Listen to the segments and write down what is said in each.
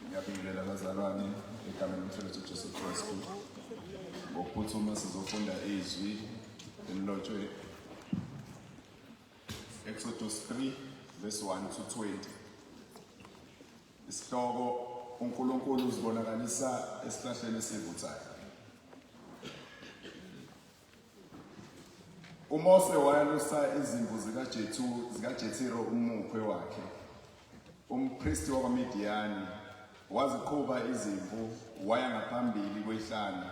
Ngiyabingelela abazalwane egameni lomfowethu uJesu Kristu. Ngokuphuthuma sizofunda izwi elilotshwe Exodus 3 verse 1 to 20. Isihloko uNkulunkulu uzibonakalisa esihlahleni esivuthayo. uMose wayalusa izimvu zikaJethiro umukhwe wakhe. Umpristi wakwaMidiyani waziqhuba izimvu waya ngaphambili kwehlanga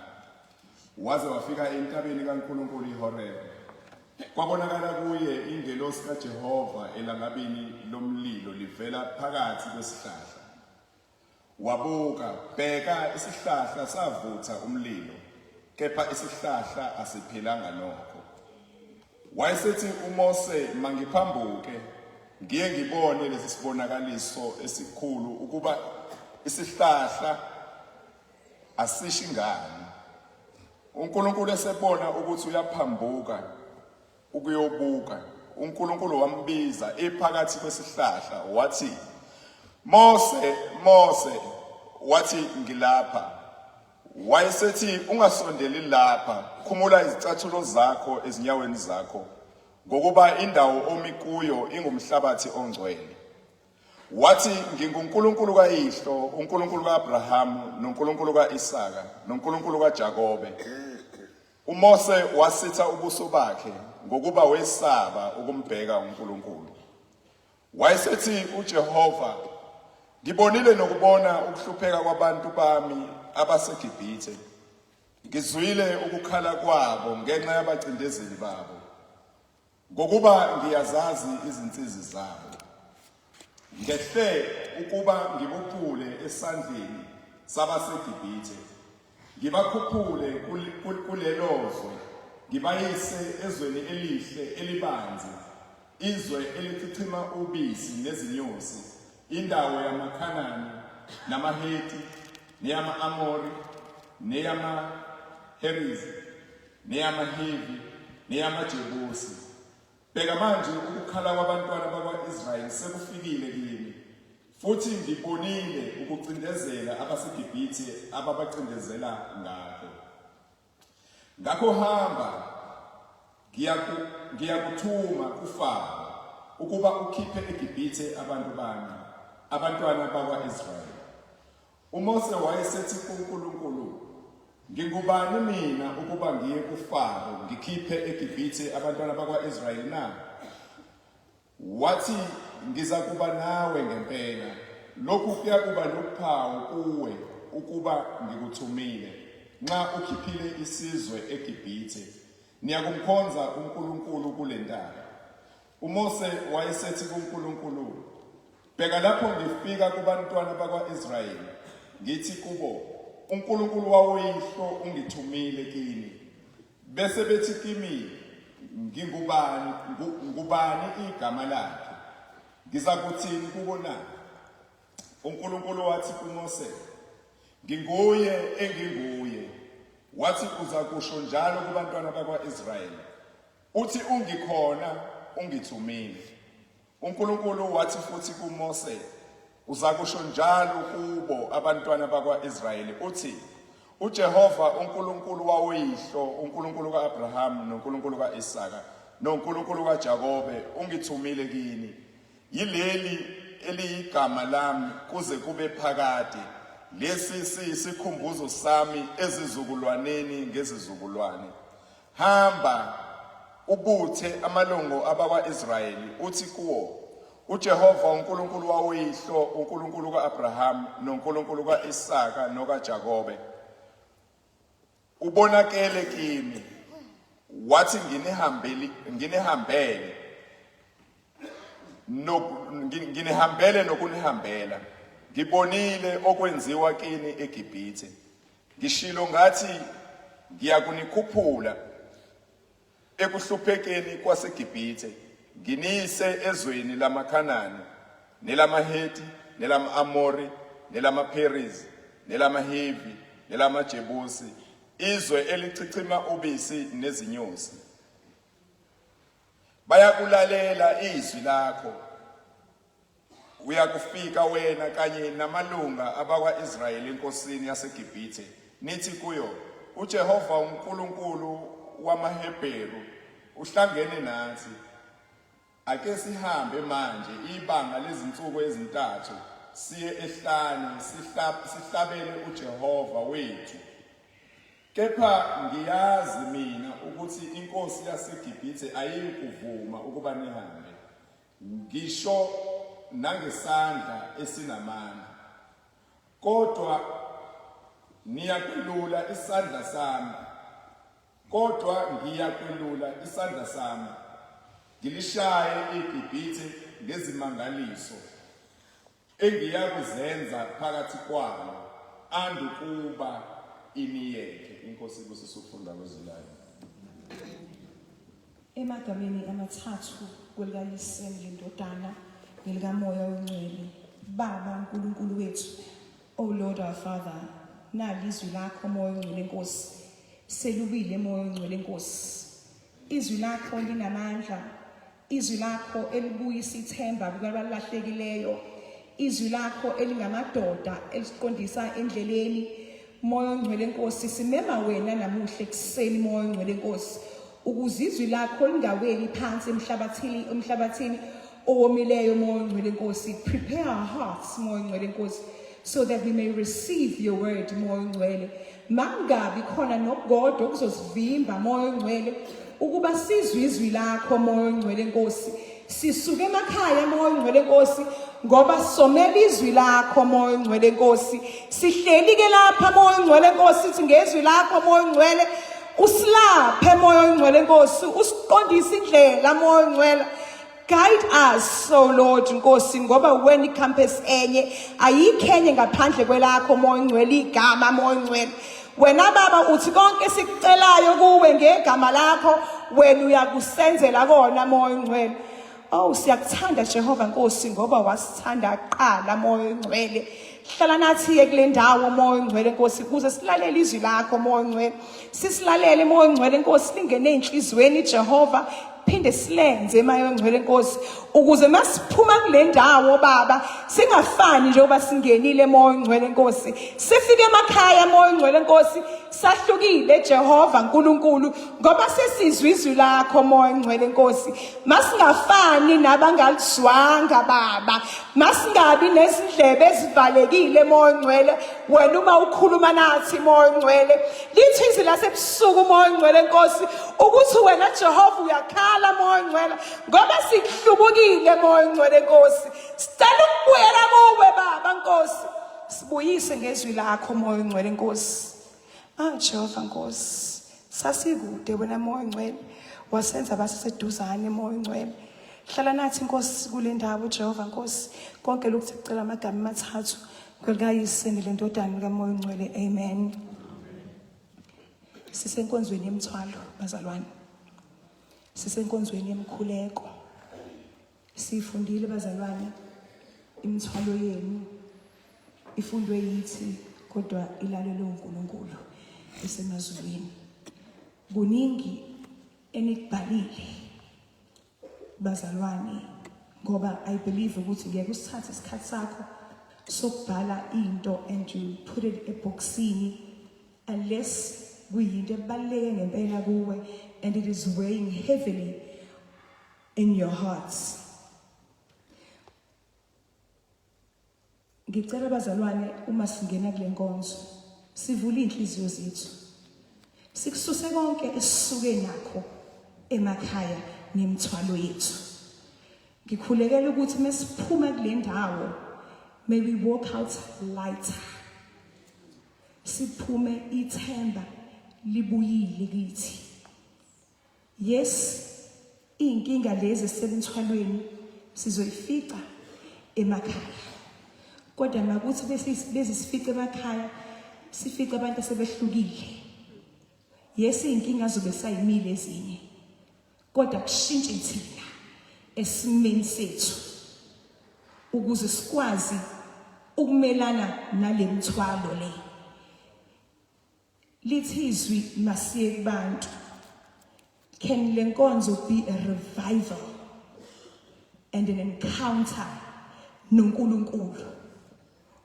waze wafika entabeni kaNkulunkulu iHoreb. Kwabonakala kuye ingelosi kaJehova elangabini lomlilo livela phakathi kwesihlahla. Wabuka, bheka, isihlahla savutha umlilo, kepha isihlahla asiphilanga nokho. Wayesethi uMose, mangiphambuke ngiye ngibone lesi sibonakaliso esikhulu ukuba isihlahla asishi ngani. uNkulunkulu esebona ukuthi uyaphambuka ukuyobuka, uNkulunkulu wambiza ephakathi kwesihlahla wathi, Mose, Mose. Wathi, ngilapha. Wayesethi, ungasondeli lapha, khumula izicathulo zakho ezinyaweni zakho, ngokuba indawo omi kuyo ingumhlabathi ongcwele. Wathi, nginguNkulunkulu kayihlo, uNkulunkulu kaAbrahamu, noNkulunkulu kaIsaka, noNkulunkulu kaJakobe. uMose wasitha ubuso bakhe ngokuba wesaba ukumbheka uNkulunkulu. Wayesethi uJehova, ngibonile nokubona ukuhlupheka kwabantu bami abaseGibhithe. Ngizwile ukukhala kwabo ngenxa yabacindezeli babo, ngokuba ngiyazazi izinsizi zabo. Ngehle ukuba ngibophule esandleni sabaseGibhithe, ngibakhuphule kulelozwe, ngibayise ezweni elihle elibanzi, izwe elichichima ubisi nezinyosi, indawo yamaKhanani namaHeti neyama-Amori neyama-Herizi neyamaHivi neyamaJebusi. Bheka manje ukukhala kwabantwana bakwa-Israyeli sekufikile kimi, futhi ngibonile ukucindezela abaseGibhithe ababacindezela ngakho. Ngakho hamba, ngiyakuthuma kuFaro ukuba ukhiphe eGibhithe abantu bami, abantwana bakwa-Israyeli. uMose wayesethi kuNkulunkulu, ngingubani mina ukuba ngiye kuFaro ngikhiphe eGibhithe abantwana bakwa-Israyeli na? Wathi, ngiza kuba nawe ngempela. Lokhu kuyakuba luphawu kuwe ukuba ngikuthumile. Nxa ukhiphile isizwe eGibhithe, niyakumkhonza uNkulunkulu kule ntaba. uMose wayesethi kuNkulunkulu, bheka lapho ngifika kubantwana bakwa-Israyeli, ngithi kubo, uNkulunkulu wawoyihlo ungithumile kini. Bese bethi kimi, ngubani igama lakhe? Ngizakuthini kubo na? uNkulunkulu wathi kuMose, nginguye enginguye. Wathi, uza kusho njalo kubantwana bakwa-Israyeli, uthi ungikhona ungithumile. uNkulunkulu wathi futhi kuMose, uza kusho njalo kubo abantwana bakwa-Israyeli, uthi, uJehova uNkulunkulu wawoyihlo, uNkulunkulu ka-Abrahamu, noNkulunkulu ka-Isaka, noNkulunkulu kaJakobe ungithumile kini. Yileli eliyigama lami kuze kube phakade. Lesi siyisikhumbuzo sami ezizukulwaneni ngezizukulwane. Hamba ubuthe amalungu abakwa-Israyeli, uthi kuwo, uJehova uNkulunkulu wawoyihlo, uNkulunkulu ka-Abrahamu, noNkulunkulu ka-Isaka, nokaJakobe, ubonakele kimi. Wathi, nginihambele nokunihambela. Ngibonile okwenziwa kini eGibhithe. Ngishilo ngathi ngiyakunikhuphula ekuhluphekeni kwaseGibhithe, nginise ezweni lamaKhanani, nelamaHeti, nelama-Amori, nelamaPherizi, nelamaHivi, nelamaJebusi, izwe elichichima ubisi nezinyosi. bayakulalela izwi lakho. Uyakufika wena kanye namalunga abakwa-Israyeli enkosini yaseGibhithe nithi kuyo, uJehova uNkulunkulu wamaHebheru uhlangene nathi. Ake sihambe manje ibanga lezinsuku ezintathu siye ehlane sihlabele uJehova wethu. Kepha ngiyazi mina ukuthi inkosi yaseGibhithe ayikuvuma ukuba nihambe, ngisho nangesandla esinamandla. Kodwa ngiyakwelula isandla sami, ngilishaye iGibhithe ngezimangaliso engiyakuzenza phakathi kwalo, andukuba iniyeke. Inkosi kusifunda kwezilayo. Emagameni amathathu kwelikaYise lendodana nelikaMoya oNgcwele. Baba uNkulunkulu wethu, O Lord our Father, nali izwi lakho Moya oNgcwele Nkosi. Selubile Moya oNgcwele Nkosi. Izwi lakho linamandla, izwi lakho elibuyisa ithemba kwabalahlekileyo, izwi lakho elingamadoda elisiqondisa endleleni. Moya oNgcwele Nkosi, simema wena namuhla ekuseni Moya oNgcwele Nkosi, ukuze izwi lakho lingaweli phansi emhlabathini owomileyo Moya oNgcwele Nkosi. Prepare our hearts Moya oNgcwele Nkosi, so that we may receive your word Moya oNgcwele. Mangabi khona nokugodwa okuzosivimba Moya oNgcwele ukuba sizwe izwi lakho Moya oNgcwele Nkosi. Sisuke emakhaya Moya oNgcwele Nkosi ngoba somela izwi lakho Moya oNgcwele Nkosi. Sihleli ke lapha Moya oNgcwele Nkosi sithi ngezwi lakho Moya oNgcwele usilaphe Moya oNgcwele Nkosi, usiqondise indlela Moya oNgcwele. Guide us, O Lord Nkosi, ngoba wena icampus enye ayikhenye ngaphandle kwelakho Moya oNgcwele, igama Moya oNgcwele. Wena Baba uthi konke sikucelayo kuwe ngegama lakho wena uyakusenzela kona Moya oNgcwele. Oh, siyakuthanda Jehova Nkosi ngoba wasithanda kuqala Moya oNgcwele. Hlala nathi kule ndawo Moya oNgcwele Nkosi ukuze silalele izwi lakho Moya oNgcwele. Sisilalele Moya oNgcwele Nkosi, lingene enhlizweni Jehova, phinde silenze Moya oNgcwele Nkosi ukuze masiphuma kule ndawo Baba singafani njengoba singenile Moya oNgcwele Nkosi. Sifike emakhaya Moya oNgcwele Nkosi sahlukile Jehova Nkulunkulu ngoba sesizwe izwi lakho Moya oNgcwele Nkosi. Masingafani nabangalizwanga Baba, masingabi nezindlebe ezivalekile Moya oNgcwele. Wena uma ukhuluma nathi Moya oNgcwele, lithi izwi lasebusuku Moya oNgcwele Nkosi ukuthi wena Jehova uyakhala Moya oNgcwele ngoba sikuhlubukile Moya oNgcwele Nkosi. Sicela ukubuyela kuwe Baba Nkosi, sibuyise ngezwi lakho Moya oNgcwele Nkosi. Jehova Nkosi, sasikude wena Moya oNgcwele, wasenza baseseduzane Moya oNgcwele. Hlala nathi Nkosi kule ndawo Jehova Nkosi, konke lokhu sicela amagama amathathu kwelikaYise lendodana kaMoya oNgcwele. Amen. Sisenkonzweni yemthwalo bazalwane, sisenkonzweni yemkhuleko. Sifundile bazalwane, imithwalo yenu ifundwe yithi kodwa ilalelwe uNkulunkulu esemazulwini. Kuningi enikubhalile bazalwane, ngoba I believe ukuthi ngeke usithathe isikhathi sakho sokubhala into and you put it eboxini unless kuyinto ebaluleke ngempela kuwe and it is weighing heavily in your hearts. Ngicela bazalwane, uma singena kule nkonzo sivule inhliziyo zethu, sikususe konke esisuke nakho emakhaya nemithwalo yethu. Ngikhulekela ukuthi mesiphuma kule ndawo, may we walk out lighter, siphume ithemba libuyile kithi. Yes, inkinga lezi esemthwalweni sizoyifica emakhaya, kodwa makuthi bese sifica emakhaya sifica abantu asebehlukile. Yes, inkinga zobe sayimile ezinye, kodwa kushintshe thina esimeni sethu ukuze sikwazi ukumelana nale mthwalo le. Lithi izwi masiye kubantu, can le nkonzo be a revival and an encounter noNkulunkulu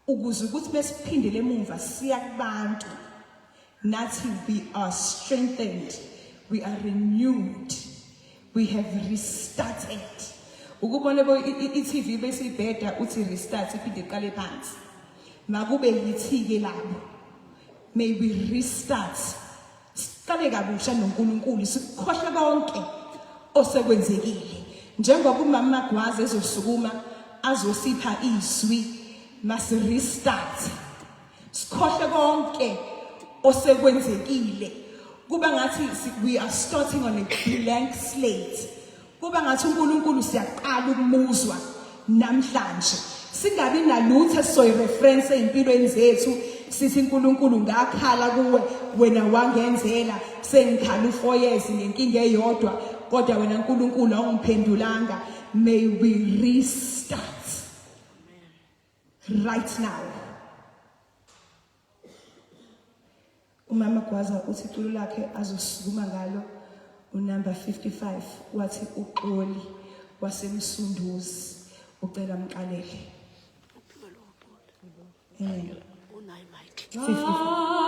ukuze ukuthi besiphindele emuva siya kubantu nathi we are strengthened, we are renewed, we have restarted. Ukubona bo iTV besibheda uthi restart iphinde iqale phansi. Makube yithi ke labo. May we restart. Siqale kabusha noNkulunkulu sikhohle konke osekwenzekile. Njengoba umama Magwaza ezosukuma azosipha izwi must restart. Sikhohle konke osekwenzekile. Kuba ngathi we are starting on a blank slate. Kuba ngathi uNkulunkulu siyaqala ukumuzwa namhlanje. Singabi nalutho soyireference empilweni zethu sithi uNkulunkulu ngakhala kuwe wena wangenzela sengikhala u4 years nenkinga eyodwa kodwa wena uNkulunkulu awungiphendulanga. May we restart right now. Umama Gwaza uthi iculo lakhe azosukuma ngalo unumber 55 wathi uXoli wasemsunduzi ucela mqalele. Amen. 55.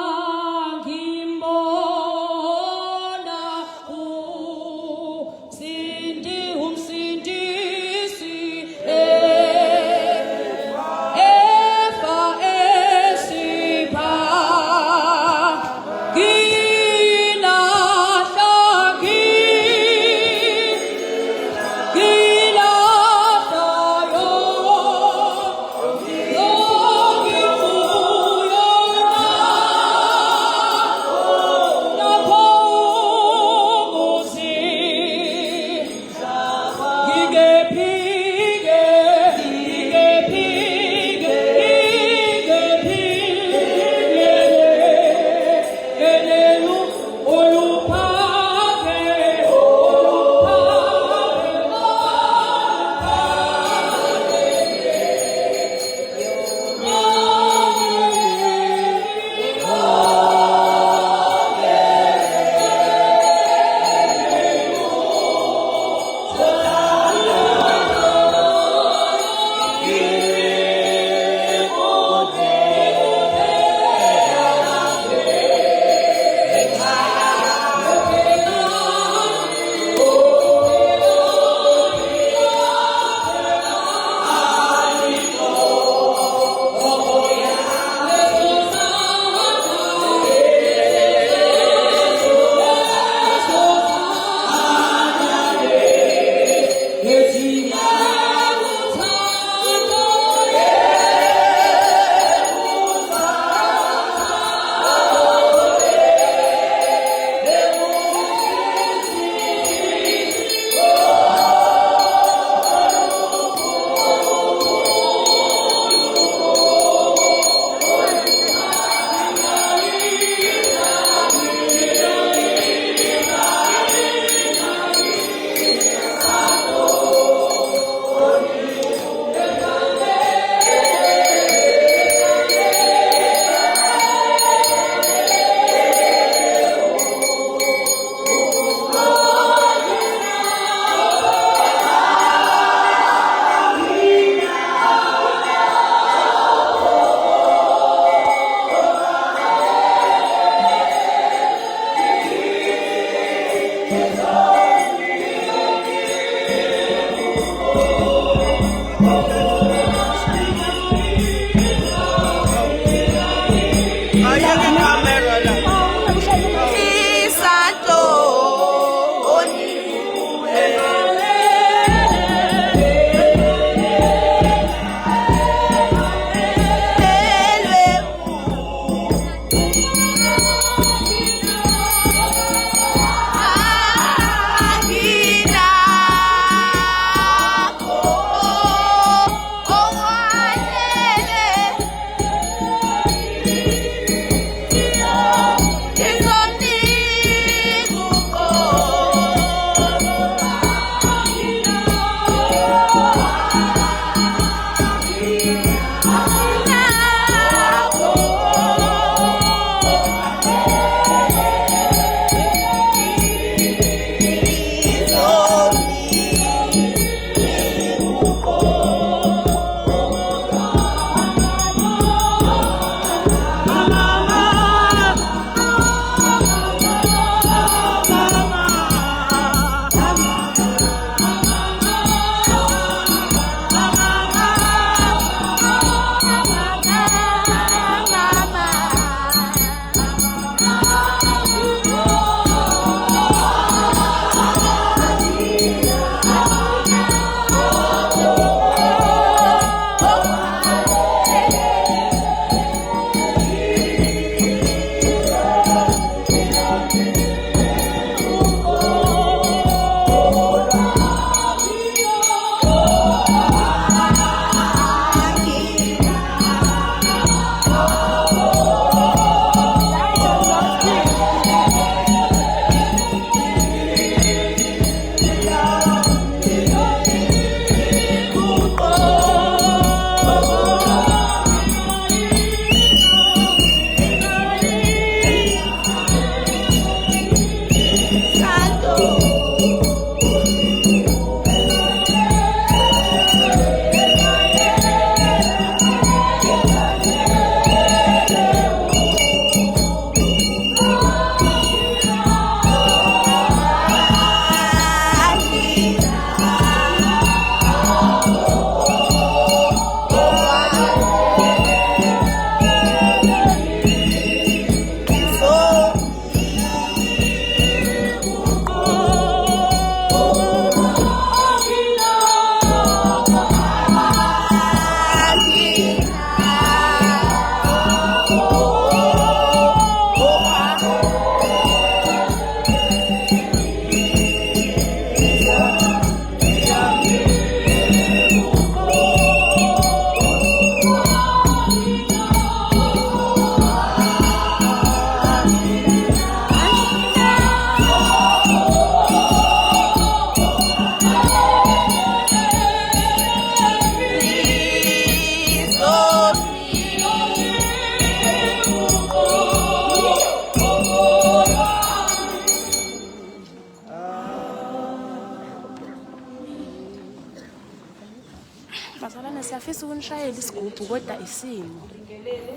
Bazalwane siyafisa ukunishayela isigubhu kodwa isimo. Ngibingelele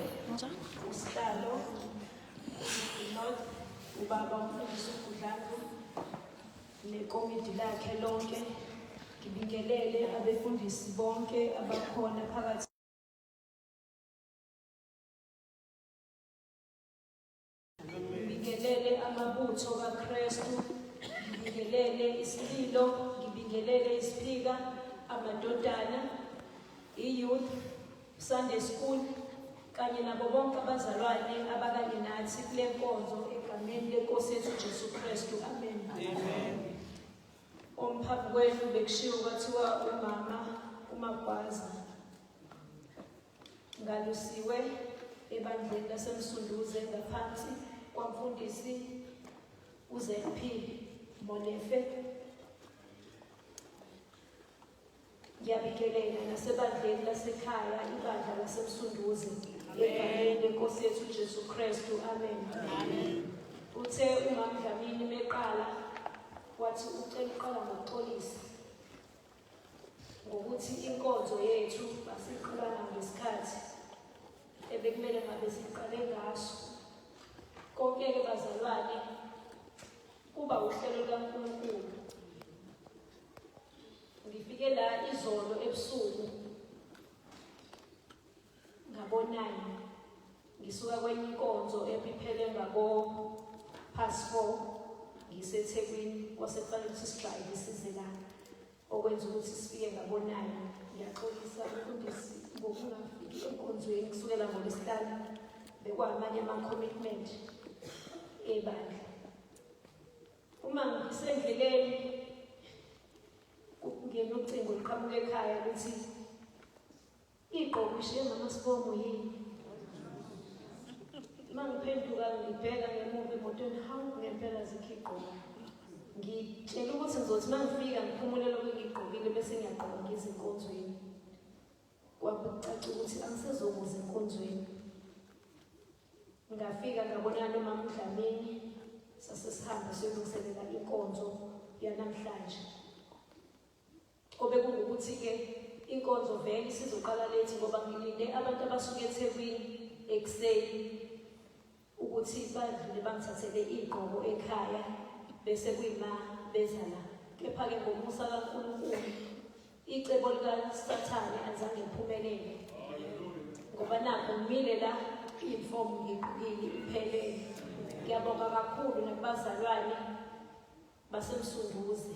usihlalo Lord ubaba umfundisi uGudlanga nekomiti lakhe lonke. Ngibingelele abefundisi bonke abakhona phakathi ngibingelele amabutho kaKristu, ngibingelele isililo, ngibingelele isipika, amadodana, i-youth, Sunday school, kanye nabo bonke abazalwane abakanye nathi kule nkonzo egameni leNkosi yethu Jesu Kristu. Amen. Amen. Omphambi kwenu bekushiwo kwathiwa umagwaza ngalusiwe ebandleni lasemsunduze ngaphansi kwamfundisi uZP Molefe. Ngiyabingelela nasebandleni lasekhaya ibandla lasemsunduze egameni leNkosi yethu Jesu Kristu. Amen. Amen. Uthe uMamdlamini meqala wathi ucela uqala ngokuxolisa ngokuthi inkonzo yethu asiqalana ngesikhathi ebekumele ngabe siqale ngaso. Konke-ke bazalwane kuba uhlelo lukaNkulunkulu. Ngifike la izolo ebusuku ngabonani ngisuka kwenye inkonzo ebiphele ngabo-4:30 ngiseThekwini kwasekufanele ukuthi sidrayive size la okwenza ukuthi sifike ngabonani. Ngiyaxolisa umfundisi ngokungafiki enkonzweni kusukela ngoLwesihlanu bekwamanye ama-commitment ebandla. Uma ngisendleleni ngenocingo liqhamuka ekhaya ukuthi igqoko ishiye ngamasibomo yini. Uma ngiphenduka ngibheka ngemuva emotweni, hawu ngempela zikho igqoko. Ngitshela ukuthi ngizothi uma ngifika ngiphumule lokhu ngigqokile bese ngiyagqoka ngize enkonzweni. Kwakucaca ukuthi angisezokuza enkonzweni. Ngafika ngabonana noMamdlamini sasesihamba siyolungiselela inkonzo yanamhlanje. Obekungukuthi-ke inkonzo vele sizoqala lethi ngoba ngilinde abantu abasuka eThekwini ekuseni ukuthi badlule bangithathele igqoko ekhaya bese kuyima beza la. Kepha-ke ngomusa kaNkulunkulu icebo likaSathane azange liphumelele ngoba nakho ngimile la i-form ngigqokile iphelele. Ngiyabonga kakhulu nakubazalwane basemsunduze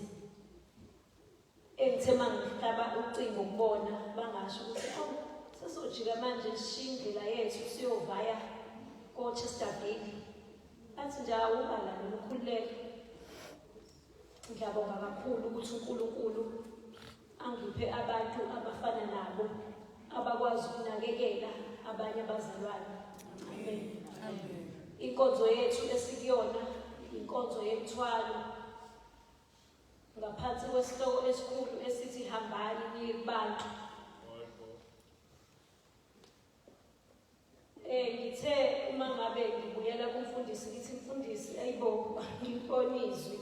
engithe mangihlaba ucingo ukubona bangasho ukuthi sesojika manje sishiye indlela yethu siyovaya ko-Chesterfield. Athi nje awubala nokukhululeka. Ngiyabonga kakhulu ukuthi uNkulunkulu angiphe abantu abafana nabo abakwazi ukunakekela abanye abazalwane. Amen. Inkonzo yethu esikuyona inkonzo yemthwalo ngaphansi kwesihloko esikhulu esithi hambani niye kubantu. Ngithe uma ngabe ngibuyela kumfundisi ngithi mfundisi ayibo ngibonizwe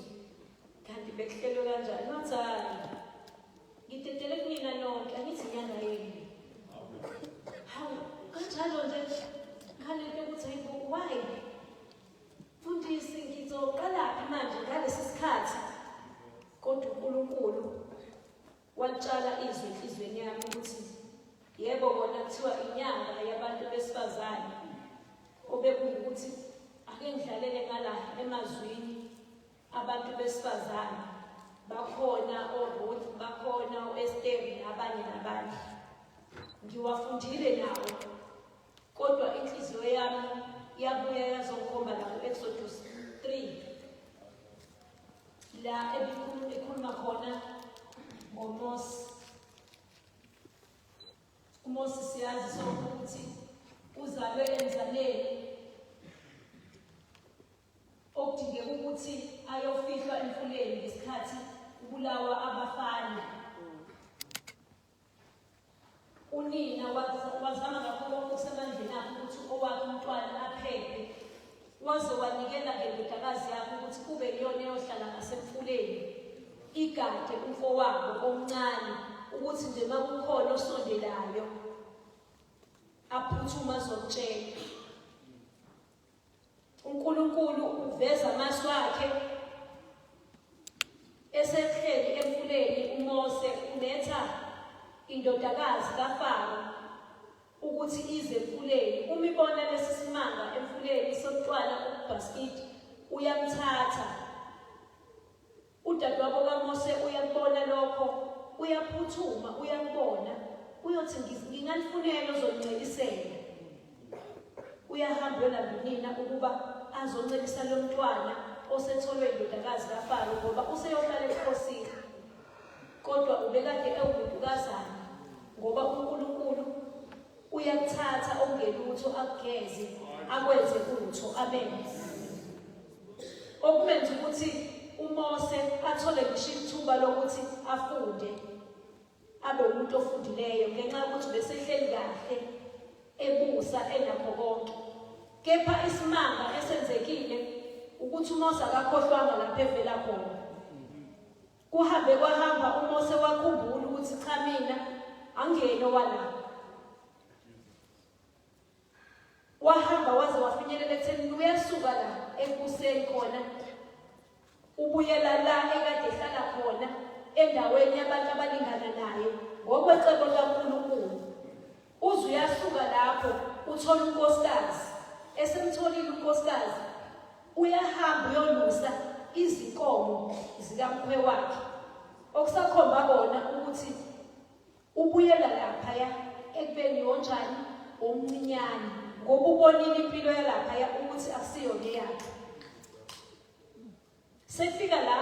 kanti bekuhlelwe kanjani. Ngathi hayi ngidedele kunina nonke angithi inyanga yenu. Hawu kanjalo nje ngalento ukuthi ayibo why mfundisi ngizoqalaphi manje ngalesi sikhathi. Kodwa uNkulunkulu watshala izwi enhlizweni yami ukuthi yebo kona kuthiwa inyanga yabantu besifazane obekungukuthi ake ngidlalele ngala emazwini abantu besifazane bakhona oRuth bakhona uEsteri nabanye nabanye. Ngiwafundile nawo kodwa inhliziyo yami yabuya yazongikhomba la ku-Exodus 3 la ekhuluma khona ngoMose. uMose siyazi sonke ukuthi uzalwe emzaleni okudingeka ukuthi ayofihlwa emfuleni ngesikhathi kubulawa abafana. Unina wazama kakhulu okusemandleni akhe ukuthi owakhe umntwana aphephe. Waze wanikela ngendodakazi yakhe ukuthi kube yiyona eyohlala ngasemfuleni igade umfowabo omncane ukuthi nje makukhona osondelayo aphuthuma azokutshela. uNkulunkulu uveza amazwi akhe esehleli emfuleni uMose uletha indodakazi kaFaro ukuthi ize emfuleni. Uma ibona lesi simanga emfuleni sokuqala ukubhasikidi uyamthatha. Udadewabo kaMose uyabona lokho, uyaphuthuma, uyabona, uyothi ngingalifunela ozoncelisela. Uyahamba yolambinina ukuba azoncelisa lo mntwana osetholwe indodakazi kaFaro ngoba useyohlala ebukhosini. Kodwa ubekade ewumuntukazana ngoba uNkulunkulu uyakuthatha okungelutho akugeze akwenze utho. Amen. Okumenza ukuthi uMose athole ngisho ithuba lokuthi afunde abe umuntu ofundileyo ngenxa yokuthi besehleli kahle ebusa enakho konke. Kepha isimanga esenzekile ukuthi uMose akakhohlwanga lapha evela khona. Kuhambe kwahamba uMose wakhumbula ukuthi cha mina angeno wala. Wahamba waze wafinyelela ekutheni uyasuka la ebuseni khona ubuyela la ekade ehlala khona endaweni yabantu abalingana naye ngokwecebo kaNkulunkulu. Uze uyasuka lapho uthola unkosikazi. Esemtholile unkosikazi uyahamba uyolusa izinkomo zikamkhwe wakhe. Okusakhomba kona ukuthi ubuyela laphaya ekubeni yonjani omncinyane ngoba ubonile impilo yalaphaya ukuthi akusiyona yakhe. Sefika la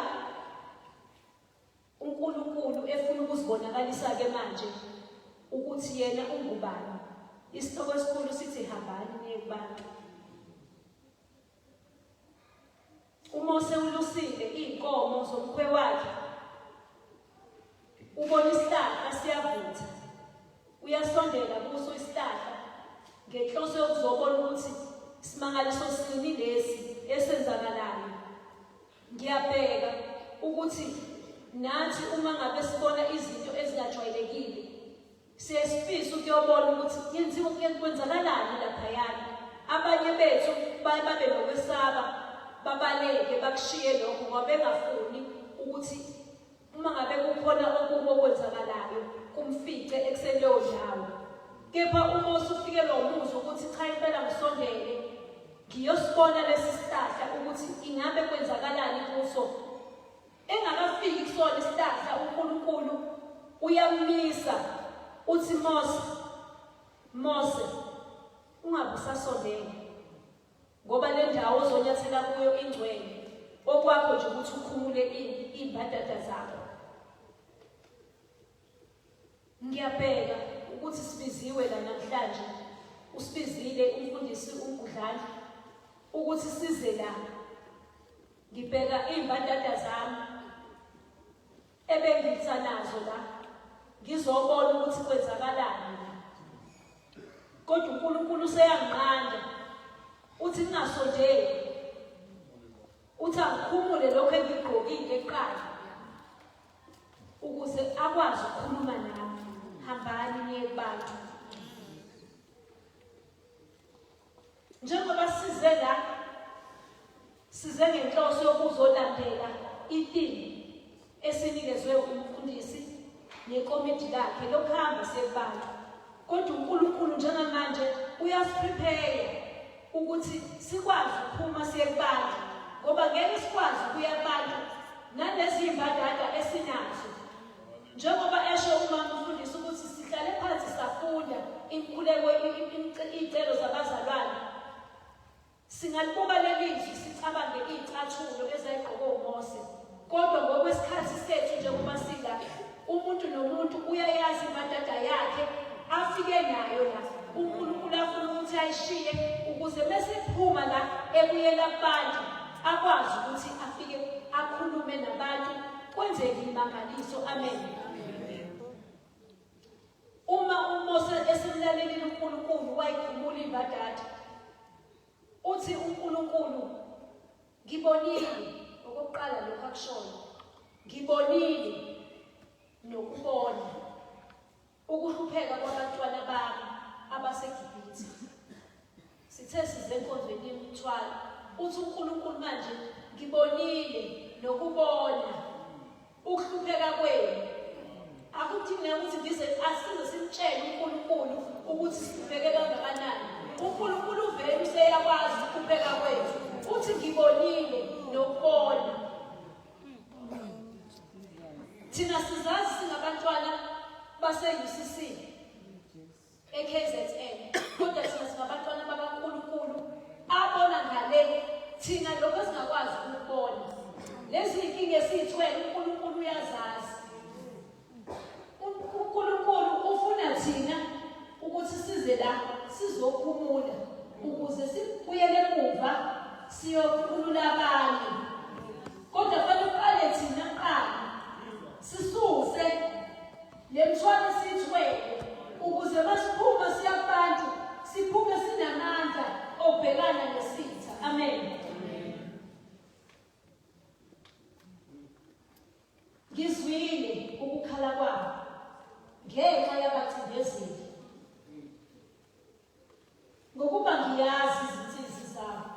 uNkulunkulu efuna ukuzibonakalisa-ke manje ukuthi yena ungubani. Isihloko esikhulu sithi hambani niye kubantu. uMose ulusile iy'nkomo zomkhwe wakhe. Ubona isihlahla siyavutha. Uyasondela kuso isihlahla ngenhloso yokuzobona ukuthi isimangaliso sini lesi esenzakalayo. Ngiyabheka ukuthi nathi uma ngabe sibona izinto ezingajwayelekile siyesifisa ukuyobona ukuthi kwenzakalani laphayana. Abanye bethu babe nokwesaba babaleke bakushiye lokho ngoba bengafuni ukuthi uma ngabe kukhona okubo okwenzakalayo kumfice ekuseleyo ndawo. Kepha uMose ufikelwa umuzwa ukuthi cha impela ngisondele ngiyosibona lesi sihlahla ukuthi ingabe kwenzakalani kuso. Engakafiki kusona isihlahla uNkulunkulu uyamisa uthi Mose ungabe usasondela ngoba le ndawo ozonyathela kuyo ingcwele. Okwakho nje ukuthi ukhumule iy'mbadada zakho. Ngiyabheka ukuthi sibiziwe la namhlanje, usibizile umfundisi uNkudlana ukuthi size la. Ngibheka iy'mbadada zami ebengitsanazo la ngizobona ukuthi kwenzakalani. Kodwa uNkulunkulu useyangiqanda uthi ningasondeli, uthi angikhumule lokho engigqokile eqala ukuze akwazi ukukhuluma nami. Hambani niye kubantu. Njengoba size la size ngenhloso yokuzolandela ithini esinikezwe umfundisi nekomiti lakhe lokuhamba sekubantu. Kodwa uNkulunkulu njengamanje uyasiprepare ukuthi sikwazi ukuphuma siye kubantu ngoba ngeke sikwazi ukuya kubantu nalezi imbadada esinazo. Njengoba esho umama umfundisi ukuthi sihlale phansi safunda inkuleko iy'celo zabazalwane. Singalibuka lelizwi sicabange iy'cathulo ezayigqoke uMose. Kodwa ngokwesikhathi sethu njengoba sila umuntu nomuntu uyayazi imbadada yakhe afike nayo la. uNkulunkulu afuna ukuthi ayishiye ukuze bese phuma la ebuyela kubantu akwazi ukuthi afike akhulume nabantu kwenzeke imangaliso. Amen. Uma uMose esemlalelile uNkulunkulu wayikhumula imbadada uthi uNkulunkulu ngibonile okokuqala lokho akushoyo. Ngibonile nokubona baseGibhithe. Sithe size enkonzweni yemithwalo. Uthi uNkulunkulu manje ngibonile nokubona ukuhlupheka kwenu. Akudingi ukuthi ngize asize simtshele uNkulunkulu ukuthi sihlupheke kangakanani. uNkulunkulu uvele useyakwazi ukuhlupheka kwethu. Uthi ngibonile nokubona. Thina sizazi singabantwana base-UCC e-KZN, kodwa thina singabantwana bakaNkulunkulu abona ngale. Thina lokho singakwazi ukubona. Lezi inkinga esiyithwele uNkulunkulu uyazazi. uNkulunkulu ufuna thina ukuthi size la sizokhumula ukuze sibuyele emuva siyokhulula abanye. Kodwa kufanele uqale thina kuqala sisuse le mthwalo esiyithwele ukuze masiphuma siya kubantu siphume sinamandla obhekana nesitha. Amen. Ngizwile ukukhala kwabo ngenxa yabacindezeli ngokuba ngiyazi izinsizi zabo.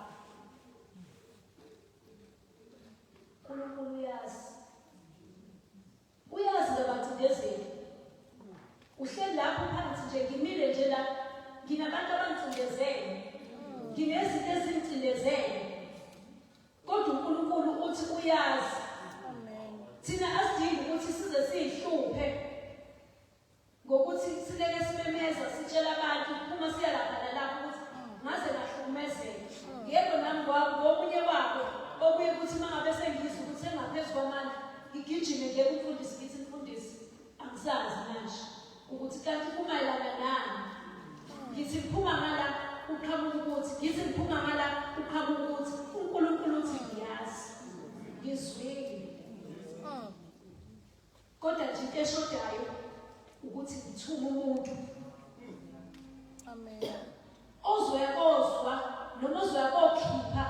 uNkulunkulu uyazi labacindezeli. Uhleli lapho phansi nje ngimile nje la nginabantu abancindezele, nginezinto ezingicindezele, kodwa uNkulunkulu uthi uyazi. Thina asidingi ukuthi size siyihluphe ngokuthi sileke simemeza sitshela abantu uma siya lapha nalapho ukuthi ngaze ngahlukumezeka. Yebo nami ngomunye wabo okuye ukuthi uma ngabe sengizwa ukuthi engaphezu kwamandla ngigijime ngiye kumfundisi ngithi mfundisi angisazi manje ukuthi kanti kumayelana nami. Ngithi ngiphuma ngala uqhamuka ukuthi, ngithi ngiphuma ngala uqhamuka ukuthi uNkulunkulu uthi ngiyazi, ngizwile. Kodwa nje into eshodayo ukuthi ngithume umuntu. Amen. Ozwa noma ozokhipha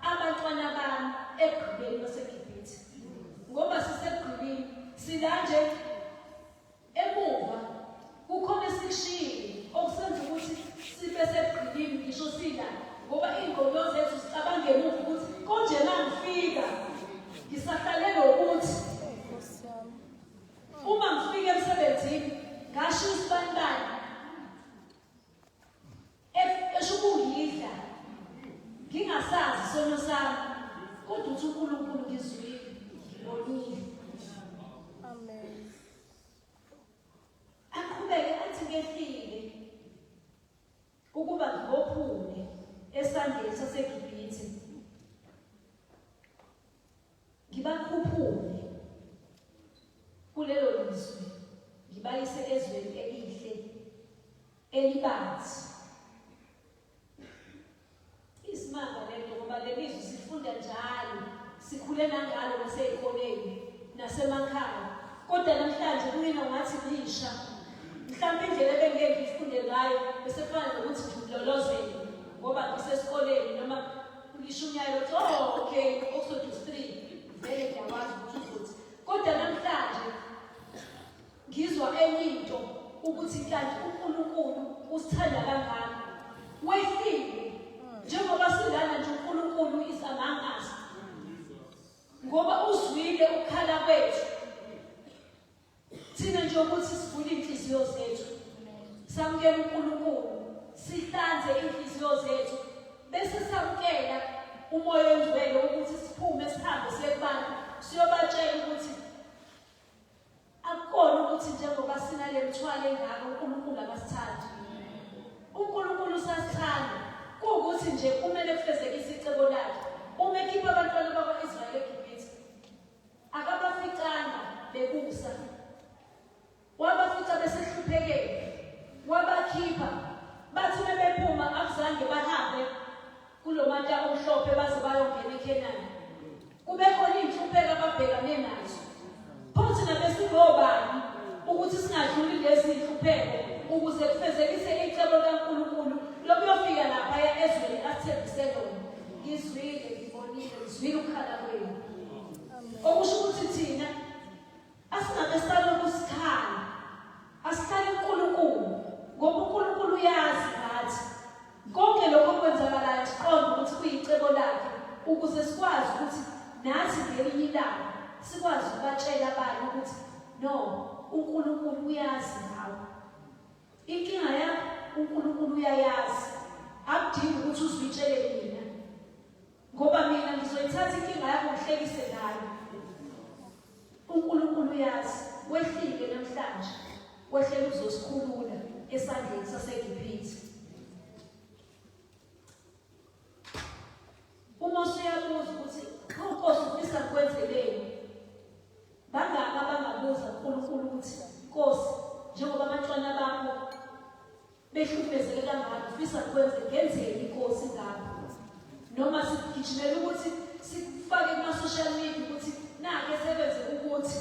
abantwana bami egqibeni laseGibhithe. Ngoba sisegqibeni sila nje emuva kukhona esikushiyile okusenza ukuthi sibe segqibeni ngisho sila ngoba iy'ngqondo zethu zicabange emuva ukuthi konje mangifika ngisahlale nokuthi uma ngifika emsebenzini ngasho isibanibani esho ukungidla ngingasazi isono sami, kodwa uthi uNkulunkulu ngizwile ngibonile. Amen. Aqhubeke athi ngehlile ukuba ngibophume esandleni saseGibhithe ngibakhuphule kulelo lizwe ngibayise ezweni elihle elibanzi. Isimanga lento ngoba lelizwe sifunda njalo, sikhule nangalo nasey'koleni nasemakhaya, kodwa namhlanje kumina ngathi ngisha mhlawumbe indlela ebengeke ngifunde ngayo bese kufana nokuthi ngilolozele ngoba ngisesikoleni noma ngishunyayela ukuthi okay Exodus 3 vele ngiyakwazi ukuthi uzothi. Kodwa namhlanje ngizwa enye into ukuthi kanti uNkulunkulu usithanda kangaka. Wehlile njengoba silana nje uNkulunkulu is among us. Ngoba uzwile ukukhala kwethu. Thina nje ukuthi sivule inhliziyo zethu. Samukela uNkulunkulu, sihlanze inhliziyo zethu. Bese samukela umoya ongcwele ukuthi siphume sihambe siye kubantu siyobatshela ukuthi akukona ukuthi njengoba sinale mthwalo engaka uNkulunkulu akasithandi. uNkulunkulu usasithanda. Kuwukuthi nje kumele kufezekise icebo lakhe. Uma ekhipha abantwana bakwa-Israyeli eGibhithe akabaficanga bebusa, wabafica besehluphekile, wabakhipha. Bathi bebephuma akuzange bahambe kulo mata omhlophe baze bayongena eKhenani. Kube khona iy'nhlupheko ababhekane nazo. Pho thina besingobani ukuthi singadluli lezi iy'nhlupheko ukuze kufezekise icebo likaNkulunkulu lokuyofika laphaya ezweni athembise lona. Ngizwile, ngibonile, ngizwile ukukhala kwenu. Okusho ukuthi thina asingabe sihlale ukusikhala, asihlale uNkulunkulu ngoba uNkulunkulu uyazi No, uNkulunkulu uyazi ngawe. Inkinga yakho uNkulunkulu uyayazi. Akudingi ukuthi uzitshele mina. Ngoba mina ngizoyithatha inkinga yakho ngihlekise nayo. uNkulunkulu uyazi. Wehlike namhlanje. Wehlele uzosikhulula esandleni saseGibhithe. Uma usuyabuza ukuthi uNkosi ufisa ukwenzeleni, bangaka abangabuza uNkulunkulu ukuthi Nkosi, njengoba abantwana bakho behlukumezeke kangaka, ufisa ngenzeni Nkosi ngabo? Noma sigijimela ukuthi sifake kuma-social media ukuthi nake sebenze ukuthi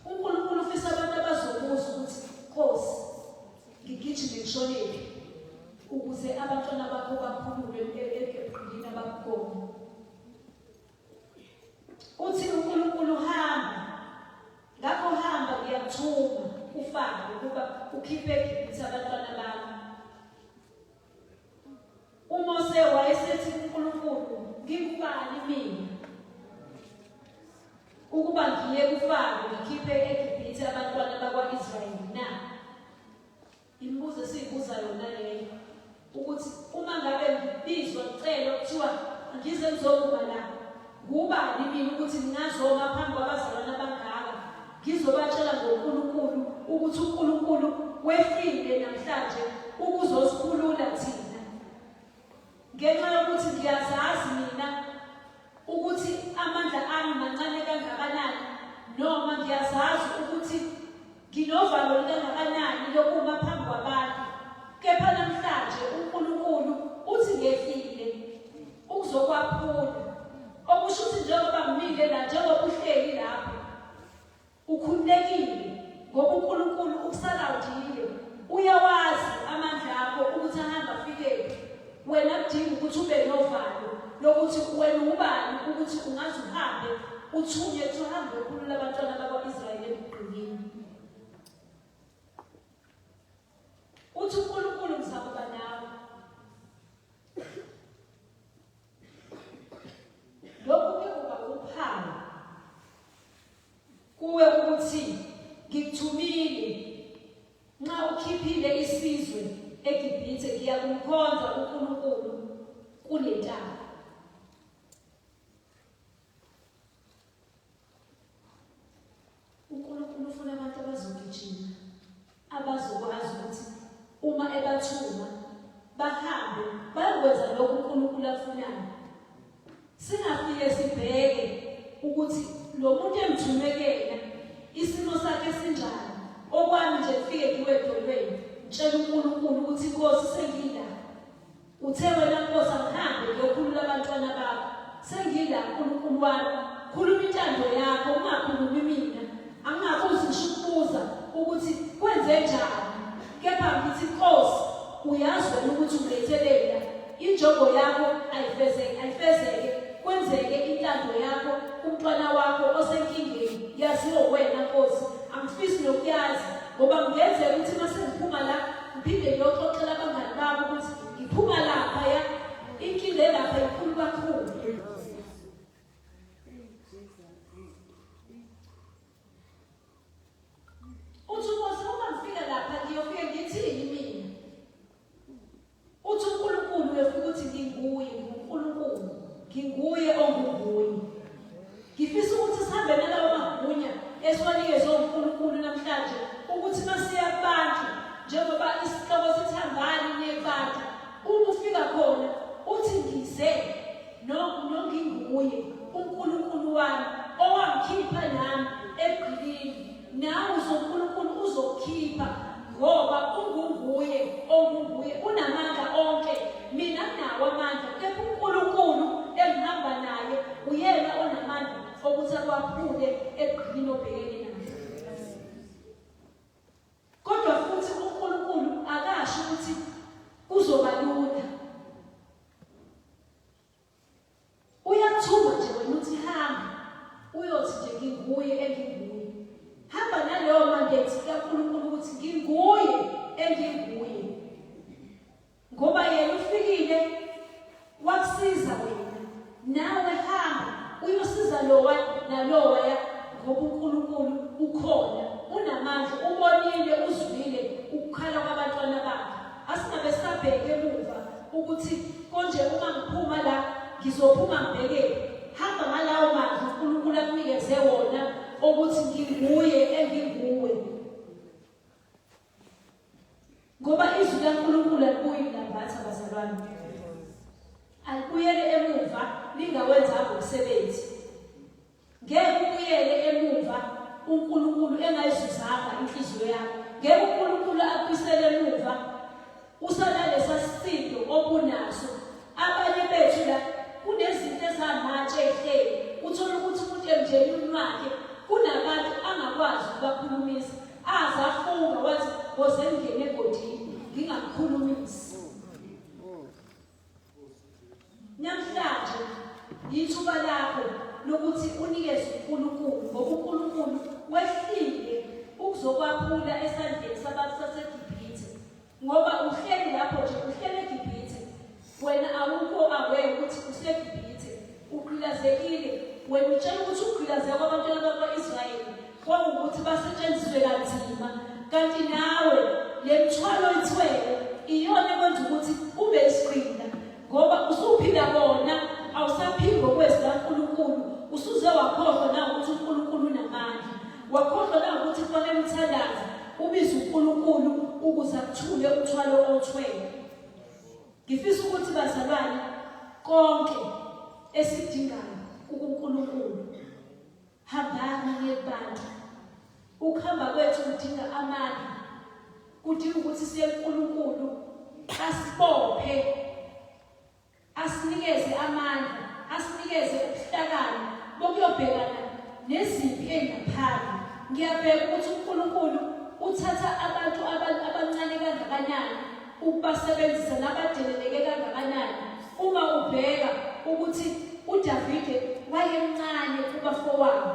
uNkulunkulu ufisa abantu abazobuza ukuthi Nkosi, ngigijime ngishonele ukuze abantwana bakho bakhululwe eqhilini abakhona. Uthi uNkulunkulu hamba, ngakho hamba ngiyakuthuma ufake ukuba ukhiphe eGibhithe abantwana bakho. uMose wayesethi uNkulunkulu, ngikubani mina ukuba ngiye kufake ngikhiphe eGibhithe abantwana bakwa-Israyeli na? Imibuzo esiyibuza yona leyo ukuthi uma ngabe ngibizwa ngicela kuthiwa ngize ngizokuba la, ngubani mina ukuthi ngingazoma phambi kwabazalwane abangaka ngizobatshela ngoNkulunkulu ukuthi uNkulunkulu wehlile namhlanje ukuzosikhulula thina? Ngenxa yokuthi ngiyazazi mina ukuthi amandla ami mancane kangakanani, noma ngiyazazi ukuthi nginovalo kangakanani lokuma phambi kwabantu, kepha namhlanje uNkulunkulu uthi ngehlile ukuzokwaphula. Okusho ukuthi njengoba ngimile la, njengoba uhleli lapho, ukhululekile ngoba uNkulunkulu ukusalawudile, uyawazi amandla akho ukuthi ahamba afikephi. Wena kudinga ukuthi ube novalo lokuthi wena ubani ukuthi ungaze uhambe uthunywe ukuthi uhambe ukhulula abantwana bakwa-Israyeli emgqilini. Uthi uNkulunkulu ngizakuba nawe. Lokhu-ke kuba uphawu kuwe ukuthi ngikuthumile. Nxa ukhiphile isizwe eGibhithe ngiya kumkhonza uNkulunkulu kule ntaba. uNkulunkulu ufuna abantu abazogijima, abazokwazi ukuthi uma ebathuma bahambe bayokwenza lokhu uNkulunkulu afunayo. Singafike sibheke ukuthi lo muntu emthumekela isimo sakhe sinjani. Okwami nje kufike kuwe edolweni tshela uNkulunkulu ukuthi Nkosi sengila. Uthe wena Nkosi angihambe ngiyokhulula abantwana bakho. Sengila uNkulunkulu wami, khuluma intando yakho ungakhulumi mina. Angingabuzi ngisho ukubuza ukuthi kwenze njani. Kepha ngithi Nkosi, uyazi wena ukuthi ungilethelela injongo yakho ayifezeke, kwenzeke intando yakho kumntwana wakho osenkingeni. Yaziwa wena Nkosi, angifisi nokuyazi ngoba ngenzeka ukuthi mase ngiphuma la ngiphinde ngiyoxoxela abangani bami ukuthi ngiphuma lapha ya inkinga elapha inkulu kakhulu. Uthi Nkosi, uma ngifika lapha ngiyofike ngithini mina? Uthi uNkulunkulu wefuna ukuthi nginguye, nguNkulunkulu, nginguye ongunguye. Ngifisa ukuthi sihambe nalawo magunya esiwanikezwe uNkulunkulu namhlanje ukuthi masiya kubantu njengoba isihloko sithi hambani niye kubantu. Uma ufika khona uthi ngize nonginguye uNkulunkulu wami owangikhipha nami ebhilini, nawe uNkulunkulu uzokhipha ngoba ungunguye ongunguye, unamandla onke. Mina nginawo amandla, kepha uNkulunkulu engihamba naye uyena onamandla ukuthi akwaphule ebhilini obhekene naye. Kodwa futhi uNkulunkulu akasho ukuthi kuzoba lula. Uyakuthuma nje wena uthi hamba, uyothi nje nginguye enginguye. Hamba naleyo mandate kaNkulunkulu ukuthi nginguye enginguye. Ngoba yena ufikile wakusiza wena, nawe hamba uyosiza lowa nalowa ngoba uNkulunkulu ukhona, unamandla, ubonile, uzwile ukukhala kwabantwana bakhe. Asingabe sabheke emuva ukuthi konje uma ngiphuma la ngizophuma ngibheke. Hamba ngalawo mandla uNkulunkulu akunikeze wona ukuthi nginguye enginguwe. Ngoba izwi laNkulunkulu alibuyi lambatha bazalwane. Alibuyele emuva lingawenzanga umsebenzi. Ngeke ubuyele emuva uNkulunkulu engayizuzanga inhliziyo yakho. Ngeke uNkulunkulu akubuyisele emuva usanalesa sisindo obunaso. Abanye bethu la kunezinto ezamatshe ehleli. Uthola ukuthi umuntu emndenini wakhe kunabantu angakwazi ukubakhulumisa. Azafunga wathi boze ngene egodini ngingakukhulumisi. Namhlanje yithuba lakho lokuthi unikeze uNkulunkulu ngoba uNkulunkulu wehlile ukuzokwaphula esandleni sabantu saseGibhithe. Ngoba uhleli lapho nje, uhleli eGibhithe, wena awukho aware ukuthi useGibhithe, uqhilazekile. Wena utshela ukuthi uqhilazeka kwabantwana bakwa-Israyeli kwawukuthi basetshenziswe kanzima, kanti nawe le mthwalo oyithwele iyona ekwenza ukuthi ube isiqhinga. Ngoba usuphila bona awusaphili ngokwezi kaNkulunkulu, usuze wakhohlwa na ukuthi uNkulunkulu unamandla, wakhohlwa na ukuthi kufanele uthandaze ubize uNkulunkulu ukuze akuthule umthwalo othwele. Ngifisa ukuthi bazalwane konke esidingayo kuNkulunkulu hambani ngebantu. Ukuhamba kwethu kudinga amandla, kudinga ukuthi siye kuNkulunkulu asibophe, asinikeze amandla, asinikeze ubuhlakani bokuyobhekana neziphi engaphandle. Ngiyabheka ukuthi uNkulunkulu uthatha abantu abancane kangakanani ukubasebenzisa nabadeleleke kangakanani. Uma ubheka ukuthi uDavide wayemncane kubafowabo,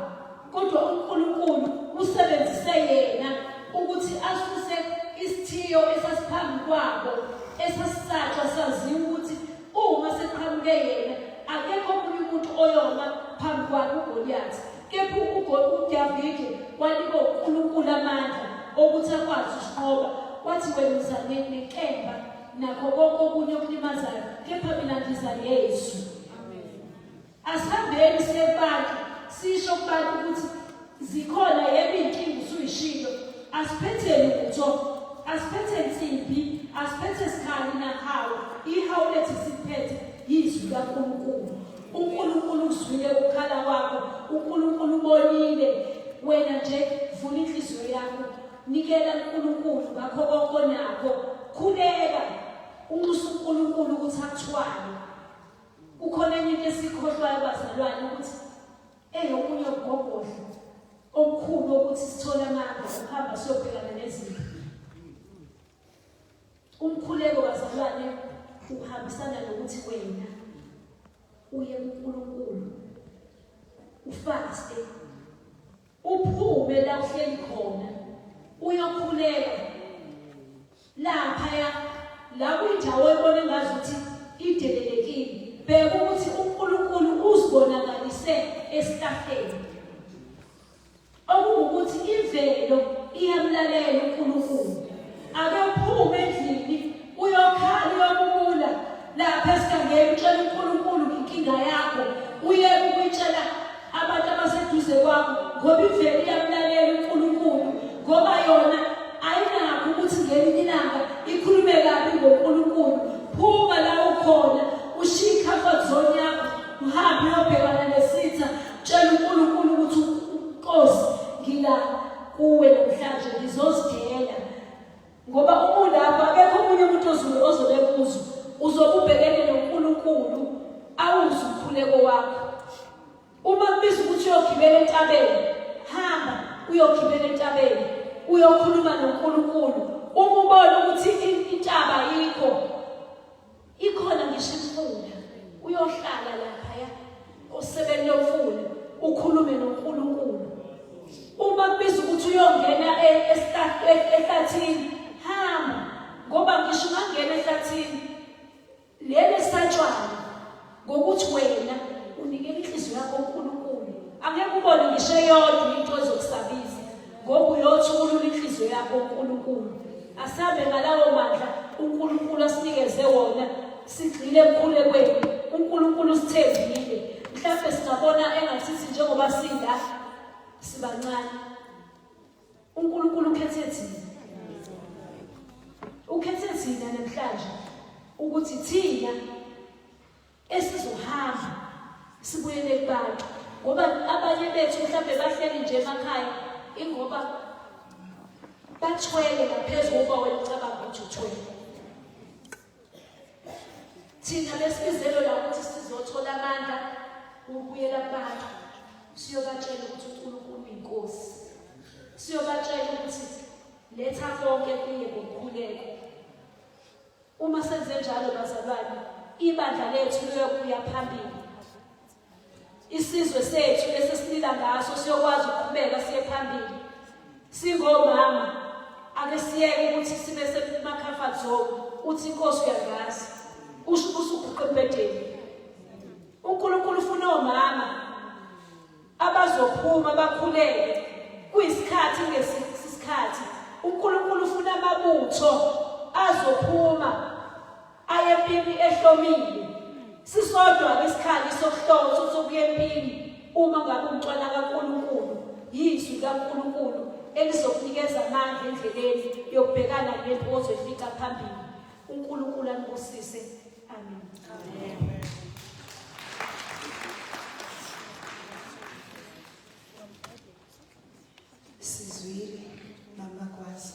kodwa uNkulunkulu usebenzise yena ukuthi asuse isithiyo esasiphambi kwabo esasisatshwa saziwa ukuthi uma seqhamuke yena akekho omunye umuntu oyoma phambi kwakhe uGoliathi. Kepha uDavide wanikwa uNkulunkulu amandla okuthi akwazi ukunqoba. Wathi wena uza nenkemba nakho konke okunye okulimazayo, kepha mina ngiza neyesu. Asihambeni sebantu sisho kubantu ukuthi zikhona yebo inkinga usuyishilo. Asiphethe lutho, asiphethe insimbi, asiphethe sikhali nahawu. Ihawu lethu siphethe yizwi kaNkulunkulu. uNkulunkulu uzwile ukukhala kwakho, uNkulunkulu ubonile. Wena nje vula inhliziyo yakho, nikela uNkulunkulu ngakho konke onakho. Khuleka unxusa uNkulunkulu ukuthi akuthwale. Ukhona enye into esikhohlwayo bazalwane ukuthi omunye ugogodla omkhulu ukuthi sithola amandla ukuhamba siyobhekana nezinto. Umkhuleko bazalwane uhambisana nokuthi wena uye kuNkulunkulu, ufaste, uphume la uhleli khona, uyokhuleka laphaya la kuyindawo ebona engazuthi idelelekile. Bheka ukuthi uNkulunkulu uzibonakalise esitafeni, okuwukuthi imvelo iyamlalela uNkulunkulu. Ake uphume endlini uyokhala, uyobubula lapha esigangeni, utshela uNkulunkulu inkinga yakho, uye ukuyitshela abantu abaseduze kwakho, ngoba imvelo iyamlalela uNkulunkulu, ngoba yona ayinakho ukuthi ngelinye ilanga ikhulume kabi ngoNkulunkulu. Phuma la ukhona, ushiye i-comfort zone yakho, uhambe uyobhekana nesitha, tshela uNkulunkulu ukuthi uNkosi ngila kuwe namhlanje, ngizozidela. Ngoba lapha akekho omunye umuntu ozobe kuzo, uzobe ubhekene noNkulunkulu awuze ukhuleko wakho. Uma kubiza ukuthi uyogibela entabeni, hamba uyogibela entabeni, uyokhuluma noNkulunkulu. Uma ubona ukuthi intaba ikhona ngisho imfula, uyohlala laphaya osebeni lomfula ukhulume noNkulunkulu. Uma kubiza ukuthi uyongena ehlathini, hamba, ngoba ngisho ungangena ehlathini leli esatshwayo ngokuthi wena unikele inhliziyo yakho uNkulunkulu. Angeke ubone ngisho eyodwa uyothukulula inhliziyo yakho uNkulunkulu. Asabe ngalawo mandla uNkulunkulu asinikeze wona, sigxile emkhulekweni. uNkulunkulu sithembile. Mhlawumbe singabona engathi njengoba sila sibancane. uNkulunkulu ukhethe thina. Ukhethe thina namhlanje ukuthi thina esizohamba sibuyele kubantu, ngoba abanye bethu mhlawumbe bahleli nje emakhaya ingoba bathwele ngaphezulu kokuba wena ucabanga ukuthi uthwele. Thina lesibizelo la ukuthi sizothola amandla ukubuyela kubantu, siyobatshela ukuthi uNkulunkulu uyinkosi, siyobatshela ukuthi letha konke kuye ngokukhuleka. Uma senze njalo bazalwane, ibandla lethu liyokuya phambili. Isizwe sethu esisilila ngaso siyokwazi ukuqhubeka siye phambili. Singomama ake siyeke ukuthi sibe sema-comfort zone, uthi inkosi uyangazi usuguqa embedeni. uNkulunkulu ufuna omama abazophuma bakhuleke kuyisikhathi ngesisikhathi. uNkulunkulu ufuna amabutho azophuma aye empini ehlomile. Sisodwa isikhali sokuhlonza sokuya empini uma ngabe umntwana kaNkulunkulu, yizwi kaNkulunkulu elizokunikeza amandla endleleni yokubhekana nempi ozoyifika phambili. uNkulunkulu anikosise. Amen. Amen. Sizwile namakwazi.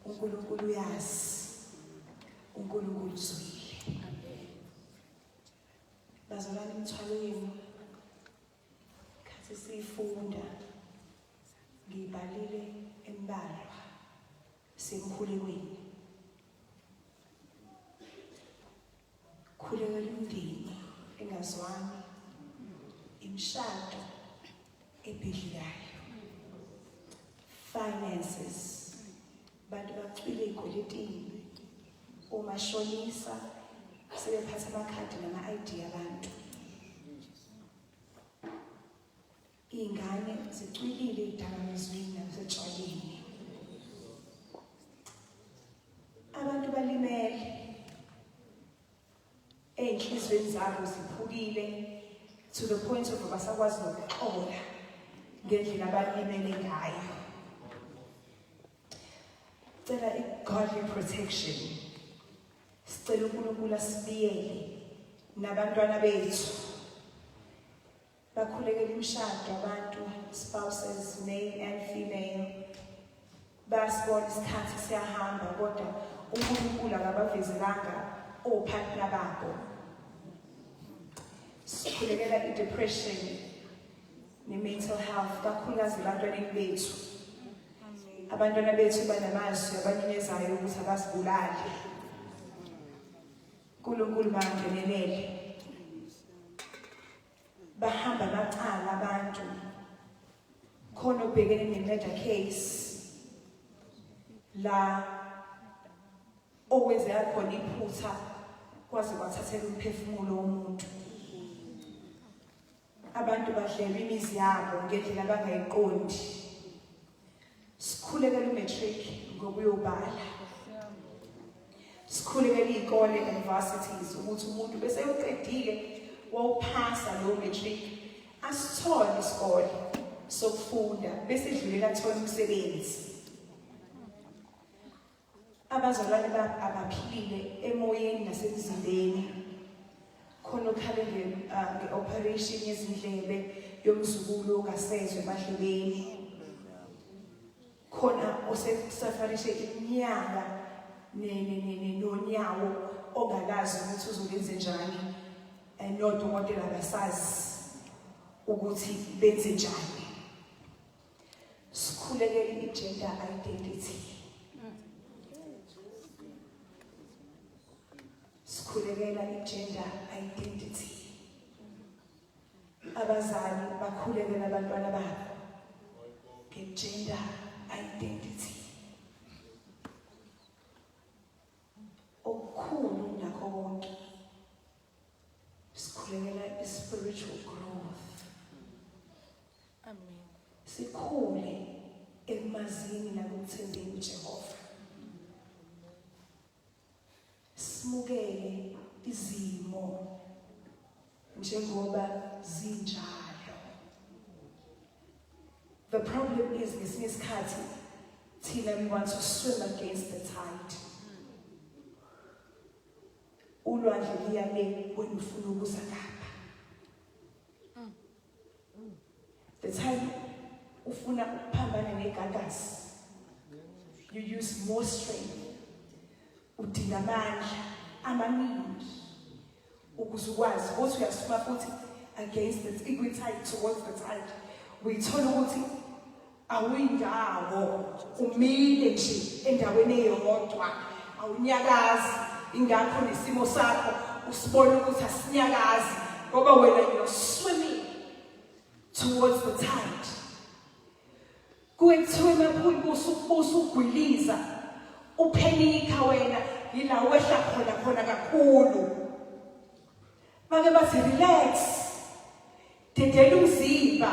uNkulunkulu uyazi. uNkulunkulu uzwile. Bazalwane imithwalo yenu khathi siyifunda ngibalile embalwa semkhulekweni. Khulekela imindeni engazwani, imishado ebhidlilayo, finances, bantu bacwile ey'kweletini, omashonisa sebephatha amakhadi nama-ID abantu, iy'ngane zicwilile ey'dakamizweni nasetshwaleni, abantu balimele ey'nhliziyweni zabo ziphukile to the point of basakwazi nokuxola ngendlela abalimele ngayo. Cela i-godly protection. Sicela uNkulunkulu asibiyele nabantwana bethu. Bakhulekela imishado abantu, spouses, male and female. Basibona isikhathi siyahamba kodwa uNkulunkulu akabavezelanga ophathina babo. Sikhulekela i-depression ne-mental health kakhulukazi ebantwaneni bethu. Abantwana bethu banamazwi abanyenyezayo ukuthi abasibulali. uNkulunkulu bangenelele. Bahamba amacala abantu. Khona ubhekene ne-murder case la okwenzeka khona iphutha kwaze kwathathela umphefumulo womuntu. Abantu badlelwa imizi yabo ngendlela abangayiqondi. Sikhulekela umatric ngoba uyobala. Sikhulekela iy'kole universities ukuthi umuntu bese uqedile wawuphasa lo matric asithole isikole sokufunda bese edlulela athola umsebenzi. Abazalwane abaphilile emoyeni nasemzimbeni. Khona okhale nge-operation yezindlebe yomzukulu ongasezwe emadlebeni. Khona osesafarishe iminyaka nonyawo ongalazi ukuthi uzokwenze njani. Nodokotela abasazi ukuthi benze njani. Sikhulekele i-gender identity. Sikhulekela i-gender identity. Abazali bakhulekela abantwana babo nge-gender identity. Okukhulu nakho konke sikhulekela i-spiritual growth. Amen. Sikhule ekumazini nakumthembeni uJehova. Simukele izimo njengoba zinjalo. The problem is ngesinye isikhathi thina we want to swim against the tide. Ulwandle liyale wena ufuna ukuza lapha. The time ufuna ukuphambana negagasi, you use more strength. Udinga amandla amaningi ukuze ukwazi ukuthi uyasuma futhi against the tide, towards the tide. Uyithola ukuthi awuyindawo, umile nje endaweni eyodwa, awunyakazi. Ingakho nesimo sakho usibona ukuthi asinyakazi ngoba wena you're swimming towards the tide. Kuyethiwe mephuzu usugwiliza uphenika wena yila wehla khona kakhulu. Make bathi relax, dedela umzimba